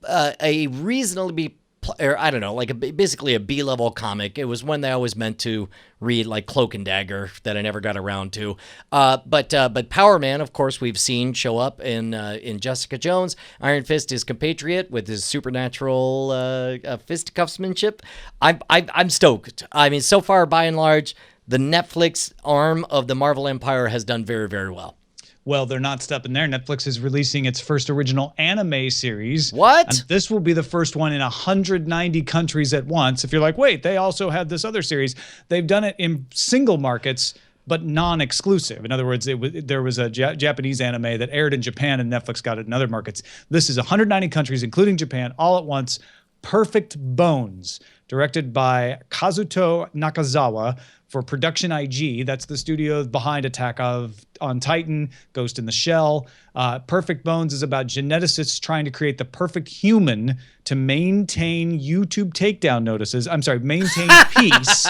reasonably, or I don't know, like basically a B-level comic. It was one that I always meant to read, like Cloak and Dagger, that I never got around to. But Power Man, of course, we've seen show up in Jessica Jones. Iron Fist is compatriot with his supernatural fisticuffsmanship. I'm stoked. I mean, so far, by and large, the Netflix arm of the Marvel Empire has done very, very well. Well, they're not stopping there. Netflix is releasing its first original anime series. What? And this will be the first one in 190 countries at once. If you're like, wait, they also had this other series. They've done it in single markets, but non-exclusive. In other words, there was a Japanese anime that aired in Japan and Netflix got it in other markets. This is 190 countries, including Japan, all at once. Perfect Bones, directed by Kazuto Nakazawa for Production IG. That's the studio behind Attack on Titan, Ghost in the Shell. Perfect Bones is about geneticists trying to create the perfect human to maintain YouTube takedown notices. I'm sorry, maintain peace.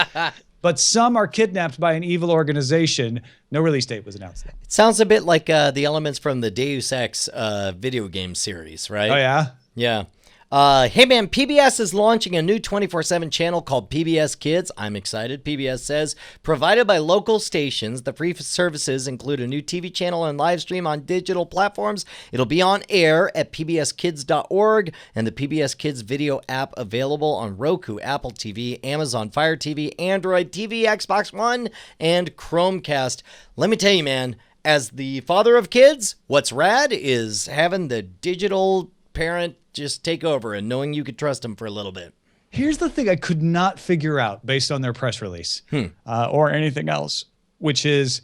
But some are kidnapped by an evil organization. No release date was announced. It sounds a bit like the elements from the Deus Ex video game series, right? Oh, yeah? Yeah. Hey man, PBS is launching a new 24/7 channel called PBS Kids. I'm excited. PBS says, provided by local stations, the free services include a new TV channel and live stream on digital platforms. It'll be on air at pbskids.org and the PBS Kids video app available on Roku, Apple TV, Amazon Fire TV, Android TV, Xbox One, and Chromecast. Let me tell you, man, as the father of kids, what's rad is having the digital parent just take over and knowing you could trust them for a little bit. Here's the thing I could not figure out based on their press release or anything else, which is,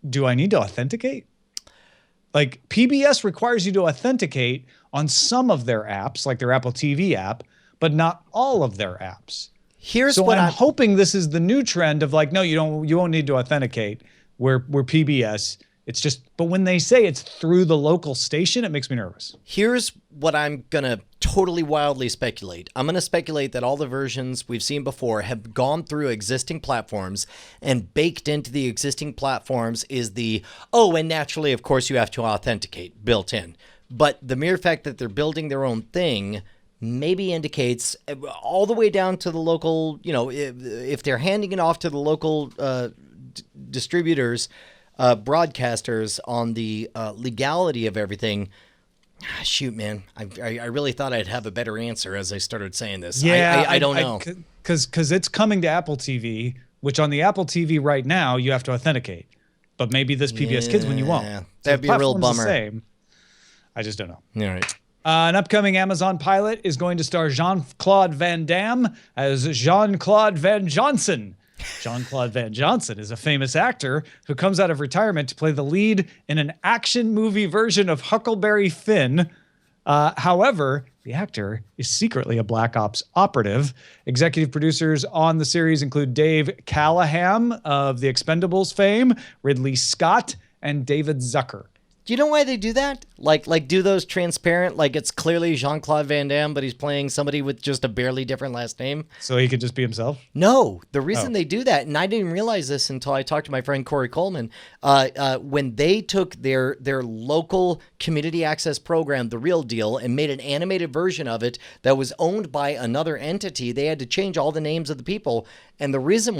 do I need to authenticate? Like PBS requires you to authenticate on some of their apps, like their Apple TV app, but not all of their apps. Here's so what I'm hoping this is the new trend of like, no, you won't need to authenticate. We're PBS. It's just, but when they say it's through the local station, it makes me nervous. Here's what I'm going to totally wildly speculate. I'm going to speculate that all the versions we've seen before have gone through existing platforms, and baked into the existing platforms is and naturally, of course, you have to authenticate built in. But the mere fact that they're building their own thing maybe indicates all the way down to the local, if they're handing it off to the local distributors, broadcasters on the legality of everything. Shoot, man, I really thought I'd have a better answer as I started saying this. Yeah, I don't know. Because it's coming to Apple TV, which on the Apple TV right now, you have to authenticate. But maybe this PBS Kids when you won't. That'd be a real bummer. The same. I just don't know. All right. An upcoming Amazon pilot is going to star Jean-Claude Van Damme as Jean-Claude Van Johnson. Jean-Claude Van Johnson is a famous actor who comes out of retirement to play the lead in an action movie version of Huckleberry Finn. However, the actor is secretly a Black Ops operative. Executive producers on the series include Dave Callaham of the Expendables fame, Ridley Scott, and David Zucker. Do you know why they do that? Like do those transparent, like it's clearly Jean-Claude Van Damme, but he's playing somebody with just a barely different last name? So he could just be himself? No. The reason they do that, and I didn't realize this until I talked to my friend Corey Coleman, when they took their local community access program, The Real Deal, and made an animated version of it that was owned by another entity, they had to change all the names of the people. And the reason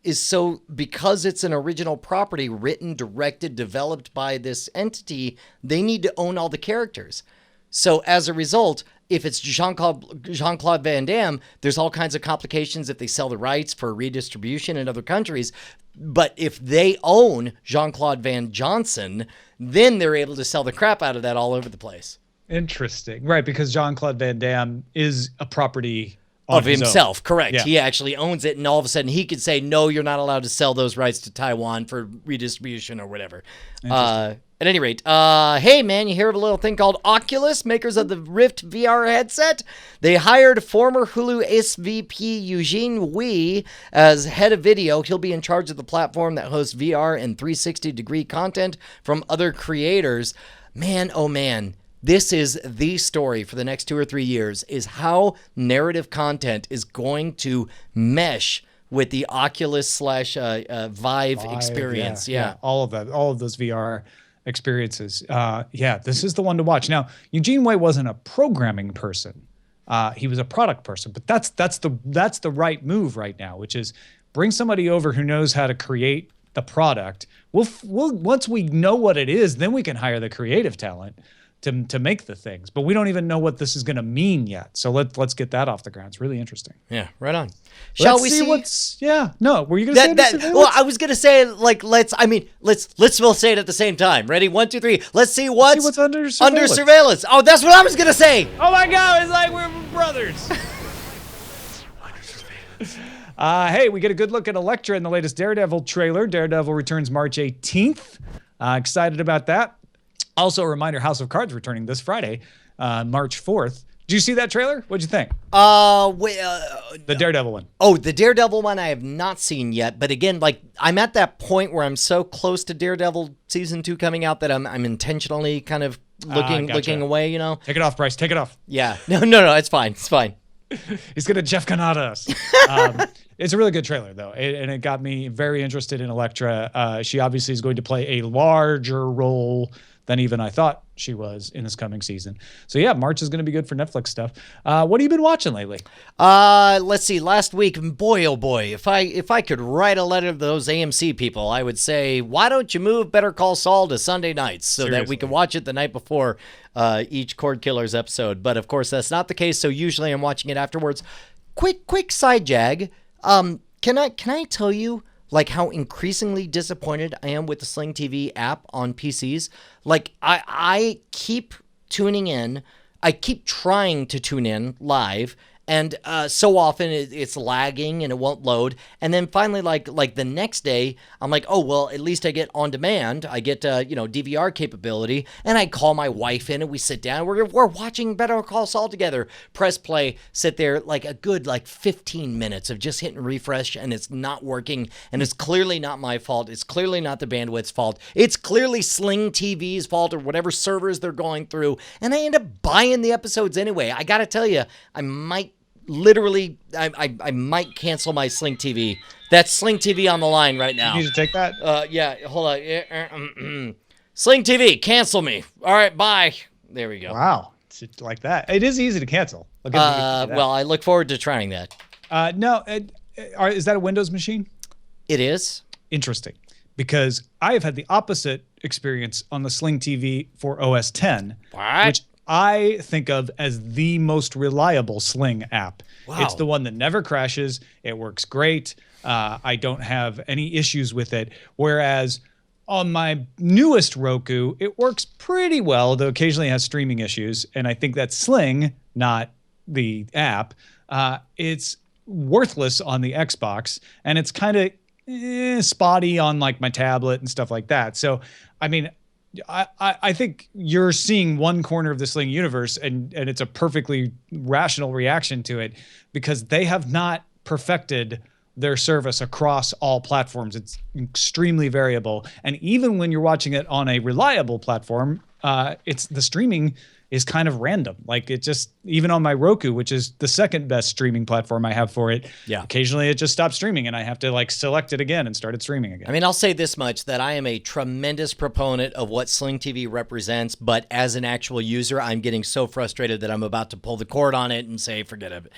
is so because it's an original property written, directed, developed by this entity, they need to own all the characters. So as a result, if it's Jean-Claude Van Damme, there's all kinds of complications if they sell the rights for redistribution in other countries. But if they own Jean-Claude Van Johnson, then they're able to sell the crap out of that all over the place. Interesting. Right, because Jean-Claude Van Damme is a property of himself, correct. Yeah. He actually owns it, and all of a sudden he could say, no, you're not allowed to sell those rights to Taiwan for redistribution or whatever. At any rate, hey, man, you hear of a little thing called Oculus, makers of the Rift VR headset? They hired former Hulu SVP Eugene Wee as head of video. He'll be in charge of the platform that hosts VR and 360-degree content from other creators. Man, oh, man. This is the story for the next 2 or 3 years, is how narrative content is going to mesh with the Oculus / Vive experience. Yeah. All of that, all of those VR experiences. This is the one to watch. Now, Eugene Wei wasn't a programming person. He was a product person, but that's the right move right now, which is bring somebody over who knows how to create the product. We'll once we know what it is, then we can hire the creative talent to make the things, but we don't even know what this is going to mean yet. So let's get that off the ground. It's really interesting. Yeah, right on. Shall we see what's? Yeah, no. Were you going to say that? Well, I was going to say let's we'll say it at the same time. Ready? 1, 2, 3. Let's see what's under surveillance. Under surveillance. Oh, that's what I was going to say. Oh my God! It's like we're brothers. Under surveillance. Hey, we get a good look at Elektra in the latest Daredevil trailer. Daredevil returns March 18th. Excited about that. Also, a reminder, House of Cards returning this Friday, March 4th. Did you see that trailer? What'd you think? The Daredevil one. Oh, the Daredevil one I have not seen yet. But again, like, I'm at that point where I'm so close to Daredevil season 2 coming out that I'm intentionally kind of looking away, you know? Take it off, Bryce. Take it off. Yeah. No, it's fine. It's fine. He's going to Jeff Kanata us. It's a really good trailer, though, and it got me very interested in Elektra. She obviously is going to play a larger role than even I thought she was in this coming season. So yeah, March is going to be good for Netflix stuff. What have you been watching lately? Let's see. Last week, boy, oh boy, if I could write a letter to those AMC people, I would say, why don't you move Better Call Saul to Sunday nights so that we can watch it the night before each Cordkillers episode. But of course, that's not the case. So usually I'm watching it afterwards. Quick side jag. Can I tell you, like, how increasingly disappointed I am with the Sling TV app on PCs? Like, I keep tuning in. I keep trying to tune in live, and so often it's lagging and it won't load. And then finally, like the next day, I'm like, oh, well, at least I get on demand. I get, DVR capability. And I call my wife in and we sit down. We're watching Better Call Saul together. Press play, sit there like a good 15 minutes of just hitting refresh, and it's not working. And it's clearly not my fault. It's clearly not the bandwidth's fault. It's clearly Sling TV's fault or whatever servers they're going through. And I end up buying the episodes anyway. I got to tell you, I might cancel my Sling TV. That's Sling TV on the line right now. You need to take that? Yeah, hold on. Sling TV, cancel me. All right, bye. There we go. Wow. It's like that. It is easy to cancel. Well, I look forward to trying that. No, is that a Windows machine? It is. Interesting. Because I have had the opposite experience on the Sling TV for OS X. What? Which I think of as the most reliable Sling app. Wow. It's the one that never crashes. It works great. I don't have any issues with it. Whereas on my newest Roku, it works pretty well, though occasionally it has streaming issues. And I think that's Sling, not the app. It's worthless on the Xbox, and it's kind of spotty on like my tablet and stuff like that. So, I mean, I think you're seeing one corner of the Sling universe, and it's a perfectly rational reaction to it, because they have not perfected their service across all platforms. It's extremely variable. And even when you're watching it on a reliable platform, it's the streaming is kind of random. Like, it just, even on my Roku, which is the second best streaming platform I have for it, occasionally it just stops streaming and I have to select it again and start it streaming again. I mean, I'll say this much, that I am a tremendous proponent of what Sling TV represents, but as an actual user, I'm getting so frustrated that I'm about to pull the cord on it and say, forget it.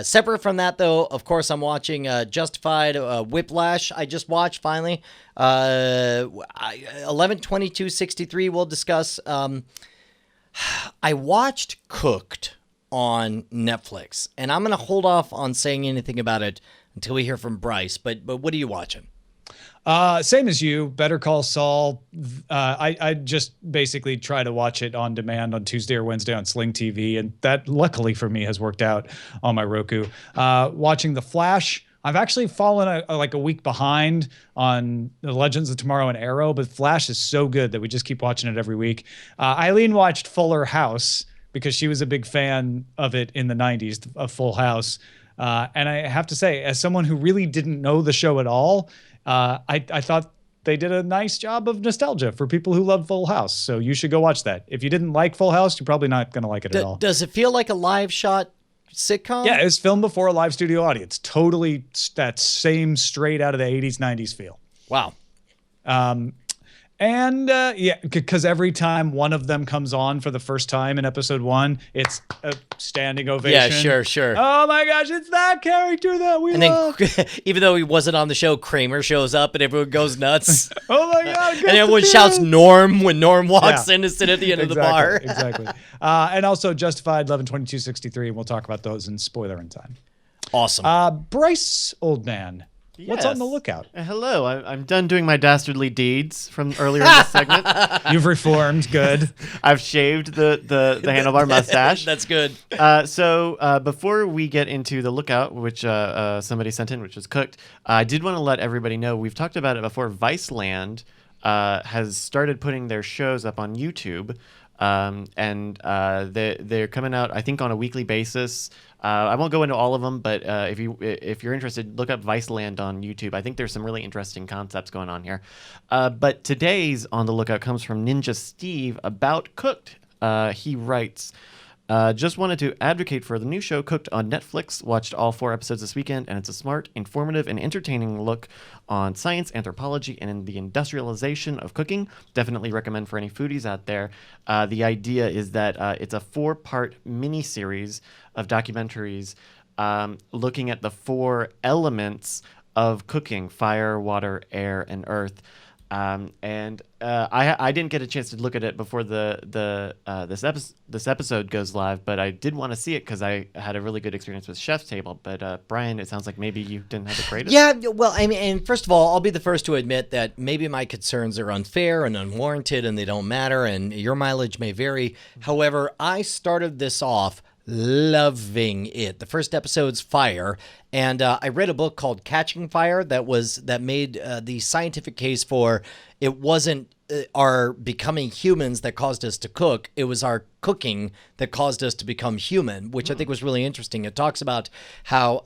Separate from that, though, of course, I'm watching Justified, Whiplash. I just watched, finally. 11/22/63 we'll discuss. I watched Cooked on Netflix, and I'm going to hold off on saying anything about it until we hear from Bryce. But what are you watching? Same as you, Better Call Saul. I just basically try to watch it on demand on Tuesday or Wednesday on Sling TV, and that luckily for me has worked out on my Roku. Watching The Flash. I've actually fallen like a week behind on The Legends of Tomorrow and Arrow, but Flash is so good that we just keep watching it every week. Eileen watched Fuller House because she was a big fan of it in the 90s, of Full House. And I have to say, as someone who really didn't know the show at all, I thought they did a nice job of nostalgia for people who love Full House. So you should go watch that. If you didn't like Full House, you're probably not going to like it at all. Does it feel like a live shot sitcom? Yeah, it was filmed before a live studio audience. Totally that same straight out of the 80s, 90s feel. Wow. Because every time one of them comes on for the first time in episode 1, it's a standing ovation. Yeah, sure. Oh my gosh, it's that character that we love. And then, even though he wasn't on the show, Kramer shows up and everyone goes nuts. Oh my God. And everyone shouts Norm when Norm walks in to sit at the end of the bar. Exactly. And also Justified, 11/22/63, and we'll talk about those in spoiler in time. Awesome. Bryce, old man. What's on the Yes. lookout? Hello, I'm done doing my dastardly deeds from earlier in this segment. You've reformed. Good. I've shaved the handlebar mustache. That's good. So before we get into the lookout, which somebody sent in, which was cooked, I did want to let everybody know, we've talked about it before, Viceland has started putting their shows up on YouTube. They're coming out, I think, on a weekly basis. I won't go into all of them, but if you're interested, look up Viceland on YouTube. I think there's some really interesting concepts going on here. But today's On the Lookout comes from Ninja Steve about Cooked. He writes, just wanted to advocate for the new show Cooked on Netflix. Watched all 4 episodes this weekend, and it's a smart, informative, and entertaining look on science, anthropology, and in the industrialization of cooking. Definitely recommend for any foodies out there. The idea is that it's a 4-part mini-series of documentaries looking at the 4 elements of cooking: fire, water, air, and earth. I didn't get a chance to look at it before this episode goes live, but I did want to see it because I had a really good experience with Chef's Table. But Brian, it sounds like maybe you didn't have the greatest. Yeah, well, I mean, and first of all, I'll be the first to admit that maybe my concerns are unfair and unwarranted, and they don't matter, and your mileage may vary. However, I started this off loving it. The first episode's fire, and I read a book called Catching Fire that made the scientific case for it wasn't our becoming humans that caused us to cook. It was our cooking that caused us to become human, which I think was really interesting. It talks about how,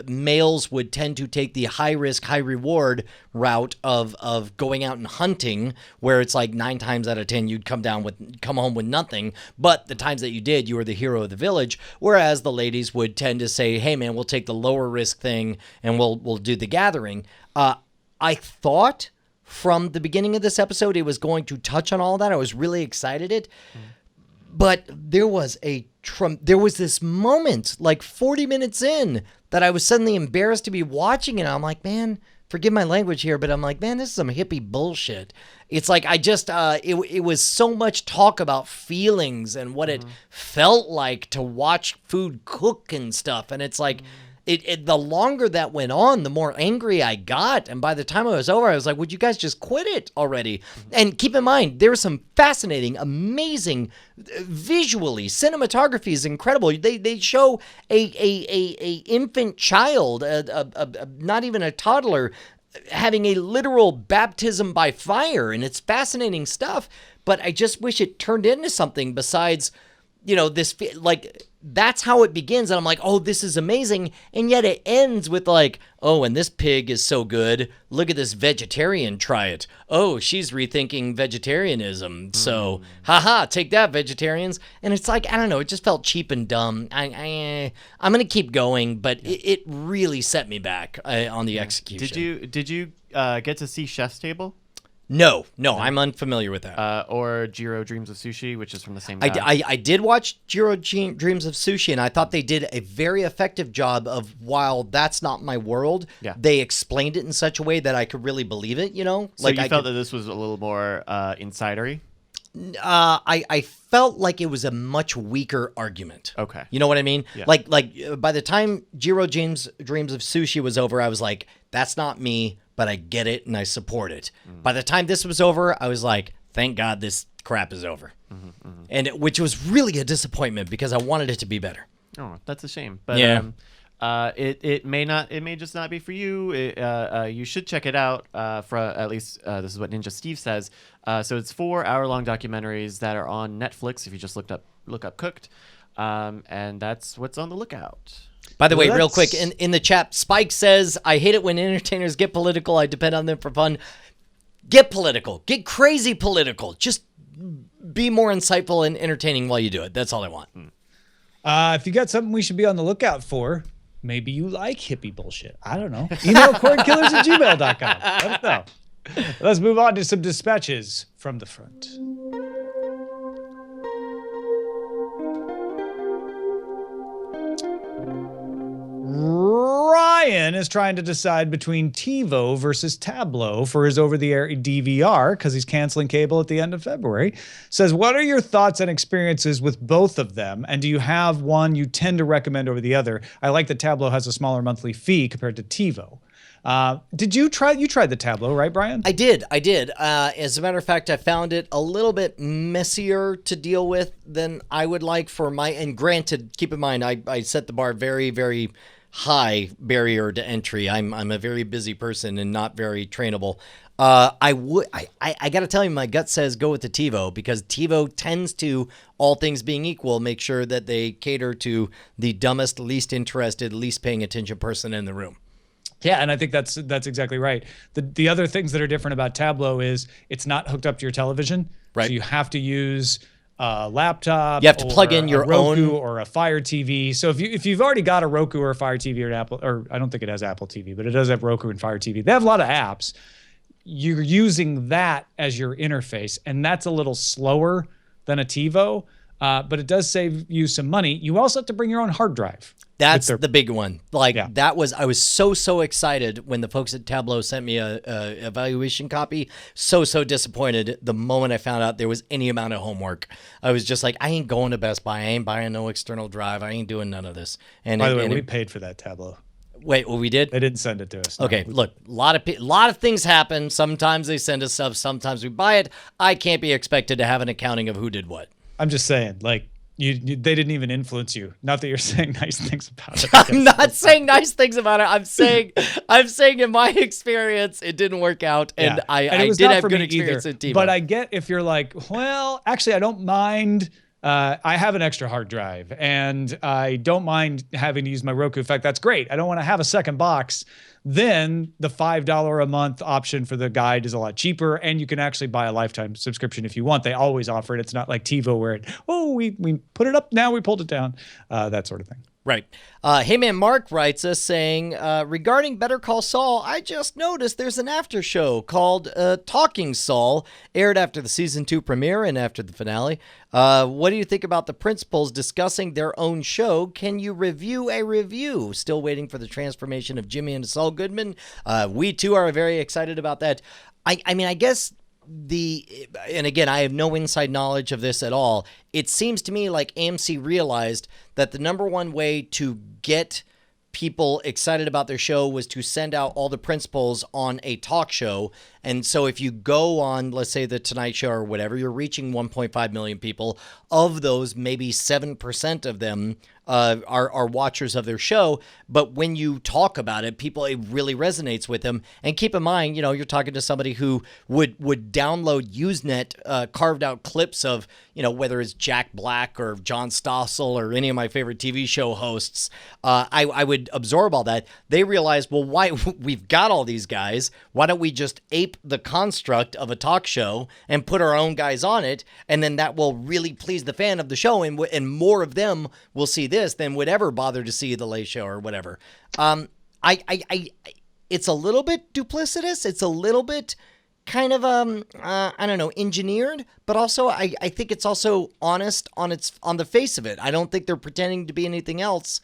males would tend to take the high risk, high reward route of going out and hunting, where it's like 9 times out of 10, you'd come home with nothing. But the times that you did, you were the hero of the village. Whereas the ladies would tend to say, hey man, we'll take the lower risk thing and we'll do the gathering. I thought from the beginning of this episode it was going to touch on all that. I was really excited. But there was this moment like 40 minutes in that I was suddenly embarrassed to be watching it. I'm like, man, forgive my language here, but I'm like, man, this is some hippie bullshit. It's like I just it was so much talk about feelings and what it felt like to watch food cook and stuff, and it's like the longer that went on, the more angry I got. And by the time it was over, I was like, would you guys just quit it already? And keep in mind, there's some fascinating, amazing, visually, cinematography is incredible. They show a infant child, not even a toddler, having a literal baptism by fire. And it's fascinating stuff. But I just wish it turned into something besides, this, like, that's how it begins, and I'm like, oh, this is amazing, and yet it ends with like, oh, and this pig is so good, look at this vegetarian, try it. Oh, she's rethinking vegetarianism, so haha, take that, vegetarians. And it's like, I don't know, it just felt cheap and dumb. I'm gonna keep going, but it really set me back on the execution. Did you get to see Chef's Table? No, I'm unfamiliar with that. Or Jiro Dreams of Sushi, which is from the same guy. I did watch Jiro Dreams of Sushi, and I thought they did a very effective job of, while that's not my world, they explained it in such a way that I could really believe it, So you felt that this was a little more insidery? I felt like it was a much weaker argument. Okay. You know what I mean? Yeah. Like by the time Jiro Dreams of Sushi was over, I was like, that's not me, but I get it and I support it. By the time this was over, I was like, thank God this crap is over. And which was really a disappointment because I wanted it to be better. Oh, that's a shame. But Yeah. it may just not be for you. You should check it out. For at least this is what Ninja Steve says. So it's 4 hour-long documentaries that are on Netflix. If you just look up Cooked, and that's what's on the lookout. By the way, Well, real quick, that's- in the chat, Spike says, I hate it when entertainers get political. I depend on them for fun. Get political. Get crazy political. Just be more insightful and entertaining while you do it. That's all I want. If you got something we should be on the lookout for, maybe you like hippie bullshit. I don't know. Email cordkillers@gmail.com. Let us know. Let's move on to some dispatches from the front. Ryan is trying to decide between TiVo versus Tableau for his over-the-air DVR because he's canceling cable at the end of February. Says, what are your thoughts and experiences with both of them? And do you have one you tend to recommend over the other? I like that Tableau has a smaller monthly fee compared to TiVo. Did you tried the Tableau, right, Brian? I did. As a matter of fact, I found it a little bit messier to deal with than I would like for my, and granted, keep in mind, I set the bar very, very high barrier to entry. I'm a very busy person and not very trainable. I got to tell you, my gut says go with the TiVo because TiVo tends to, all things being equal, make sure that they cater to the dumbest, least interested, least paying attention person in the room. Yeah, and I think that's exactly right. The other things that are different about Tableau is it's not hooked up to your television. Right. So you have to use a laptop. You have to plug in a your Roku own or a Fire TV. So if you've already got a Roku or a Fire TV or an Apple, or I don't think it has Apple TV, but it does have Roku and Fire TV. They have a lot of apps. You're using that as your interface, and that's a little slower than a TiVo, but it does save you some money. You also have to bring your own hard drive. That's the big one. Like Yeah. I was so excited when the folks at Tableau sent me a evaluation copy. So disappointed the moment I found out there was any amount of homework. I was just like, I ain't going to Best Buy. I ain't buying no external drive. I ain't doing none of this. And By the way, we paid for that Tableau. wait, well, we did. They didn't send it to us. No. Okay, look, a lot of things happen. Sometimes they send us stuff. Sometimes we buy it. I can't be expected to have an accounting of who did what. I'm just saying, like, they didn't even influence you. Not that you're saying nice things about it. I'm not saying nice things about it. I'm saying in my experience, it didn't work out, and Yeah. I it was did not have for good me experience either. at TiVo. But I get if you're like, well, actually, I don't mind. I have an extra hard drive, and I don't mind having to use my Roku. In fact, that's great. I don't want to have a second box. Then the $5 a month option for the guide is a lot cheaper, and you can actually buy a lifetime subscription if you want. They always offer it. It's not like TiVo where we put it up, now we pulled it down, that sort of thing. Right. Hey Man Mark writes us saying, regarding Better Call Saul, I just noticed there's an after show called Talking Saul, aired after the season 2 premiere and after the finale. What do you think about the principals discussing their own show? Can you review a review? Still waiting for the transformation of Jimmy into Saul Goodman. We too are very excited about that. I mean, I guess and again, I have no inside knowledge of this at all. It seems to me like AMC realized that the number one way to get people excited about their show was to send out all the principals on a talk show. And so if you go on, let's say the Tonight Show or whatever, you're reaching 1.5 million people. Of those, maybe 7% of them are watchers of their show. But when you talk about it, it really resonates with them. And keep in mind, you're talking to somebody who would download Usenet carved out clips of, whether it's Jack Black or John Stossel or any of my favorite TV show hosts. I would absorb all that. They realized, well, why we've got all these guys. Why don't we just ape the construct of a talk show and put our own guys on it? And then that will really please the fan of the show. And more of them will see this than would ever bother to see the Late Show or whatever. It's a little bit duplicitous. It's a little bit kind of I don't know, engineered, but also I think it's also honest on the face of it. I don't think they're pretending to be anything else.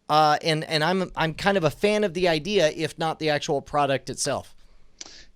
And I'm kind of a fan of the idea, if not the actual product itself.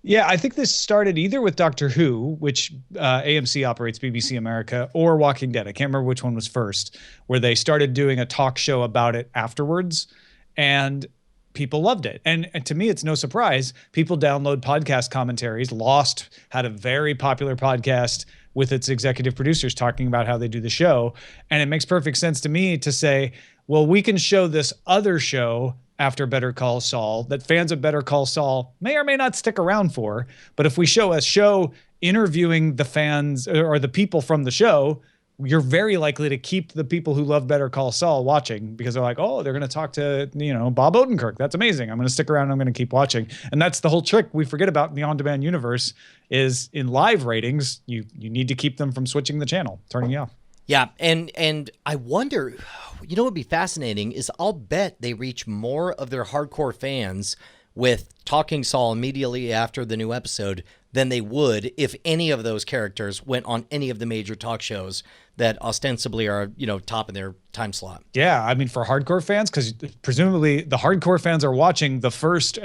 Yeah, I think this started either with Doctor Who, which AMC operates BBC America, or Walking Dead. I can't remember which one was first, where they started doing a talk show about it afterwards, and people loved it. And to me, it's no surprise. People download podcast commentaries. Lost had a very popular podcast with its executive producers talking about how they do the show. And it makes perfect sense to me to say, well, we can show this other show after Better Call Saul that fans of Better Call Saul may or may not stick around for. But if we show a show interviewing the fans or the people from the show, you're very likely to keep the people who love Better Call Saul watching, because they're like, oh, they're going to talk to, Bob Odenkirk. That's amazing. I'm going to stick around. I'm going to keep watching. And that's the whole trick we forget about in the on-demand universe is in live ratings, you need to keep them from switching the channel, turning you off. Yeah, and I wonder, what would be fascinating is I'll bet they reach more of their hardcore fans with Talking Saul immediately after the new episode than they would if any of those characters went on any of the major talk shows that ostensibly are, top in their time slot. Yeah, I mean, for hardcore fans, because presumably the hardcore fans are watching the first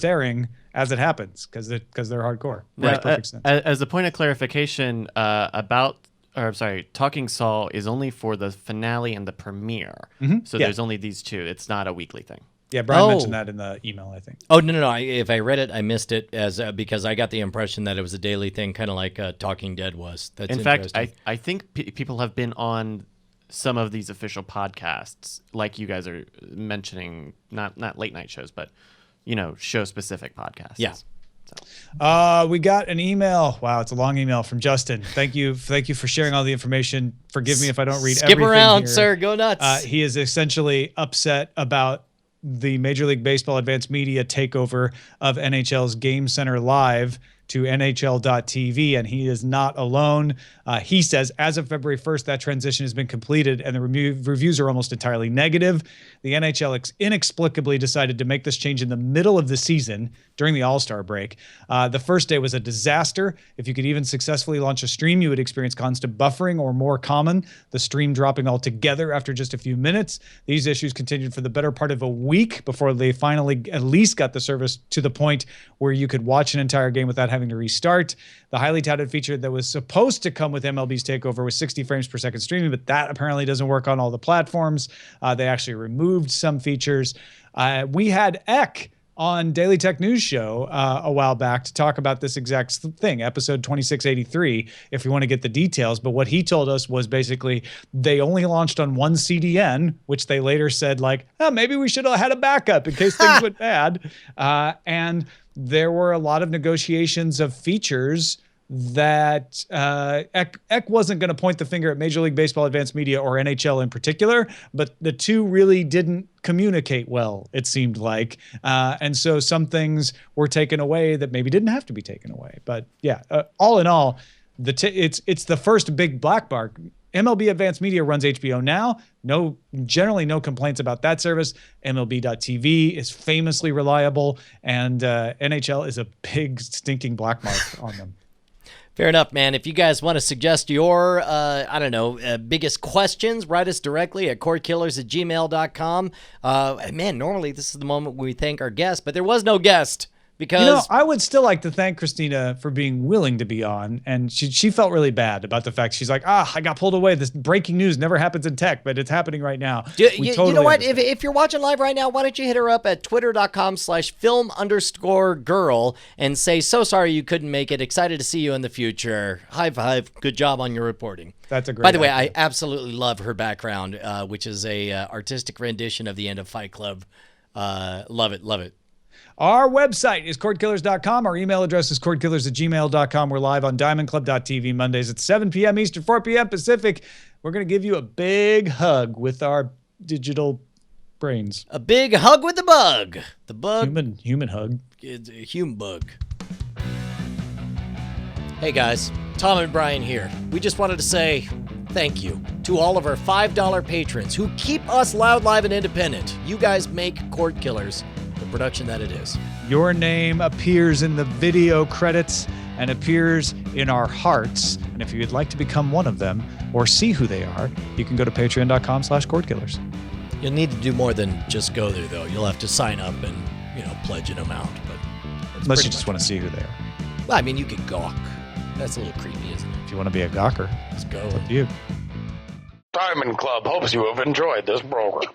airing as it happens, because they're hardcore. Now, Perfect sense. As a point of clarification, Talking Saul is only for the finale and the premiere. So there's only these two. It's not a weekly thing. Yeah, Brian mentioned that in the email, I think. Oh, no. If I read it, I missed it because I got the impression that it was a daily thing, kind of like Talking Dead was. That's in fact, I think people have been on some of these official podcasts, like you guys are mentioning, not late night shows, but, show specific podcasts. Yeah. We got an email. Wow, it's a long email from Justin. Thank you for sharing all the information. Forgive me if I don't read everything. Skip around, here. sir. Go nuts. He is essentially upset about the Major League Baseball Advanced Media takeover of NHL's Game Center Live to NHL.TV, and he is not alone. He says, as of February 1st, that transition has been completed, and the reviews are almost entirely negative. The NHL inexplicably decided to make this change in the middle of the season during the All-Star break. The first day was a disaster. If you could even successfully launch a stream, you would experience constant buffering, or more common, the stream dropping altogether after just a few minutes. These issues continued for the better part of a week before they finally at least got the service to the point where you could watch an entire game without having to restart. The highly touted feature that was supposed to come with MLB's takeover was 60 frames per second streaming, but that apparently doesn't work on all the platforms. They actually removed some features. We had Eck on Daily Tech News Show a while back to talk about this exact thing, episode 2683, if you want to get the details. But what he told us was basically they only launched on one CDN, which they later said, like, oh, maybe we should have had a backup in case things went bad. And there were a lot of negotiations of features that Eck wasn't going to point the finger at Major League Baseball Advanced Media or NHL in particular, but the two really didn't communicate well, it seemed like. And so some things were taken away that maybe didn't have to be taken away. But yeah, all in all, it's the first big black mark. MLB Advanced Media runs HBO Now. Generally no complaints about that service. MLB.TV is famously reliable, and NHL is a big stinking black mark on them. Fair enough, man. If you guys want to suggest your, biggest questions, write us directly at cordkillers@gmail.com. Man, normally this is the moment we thank our guest, but there was no guest. Because I would still like to thank Christina for being willing to be on, and she felt really bad about the fact she's like, I got pulled away. This breaking news never happens in tech, but it's happening right now. You know what? If you're watching live right now, why don't you hit her up at twitter.com/film_girl and say, so sorry you couldn't make it. Excited to see you in the future. High five. Good job on your reporting. That's a great By the way, idea. I absolutely love her background, which is a artistic rendition of the end of Fight Club. Love it. Love it. Our website is cordkillers.com. Our email address is cordkillers@gmail.com. We're live on diamondclub.tv Mondays at 7 p.m. Eastern, 4 p.m. Pacific. We're going to give you a big hug with our digital brains. A big hug with the bug. The bug. Human hug. It's a human bug. Hey guys, Tom and Brian here. We just wanted to say thank you to all of our $5 patrons who keep us loud, live, and independent. You guys make Cordkillers the production that it is. Your name appears in the video credits and appears in our hearts. And if you'd like to become one of them or see who they are, you can go to patreon.com/cordkillers. You'll need to do more than just go there, though. You'll have to sign up and, pledge an amount. But That's Unless pretty you just much want to see who they are. Well, I mean, you could gawk. That's a little creepy, isn't it? If you want to be a gawker, Let's go. up to you. Diamond Club hopes you have enjoyed this program.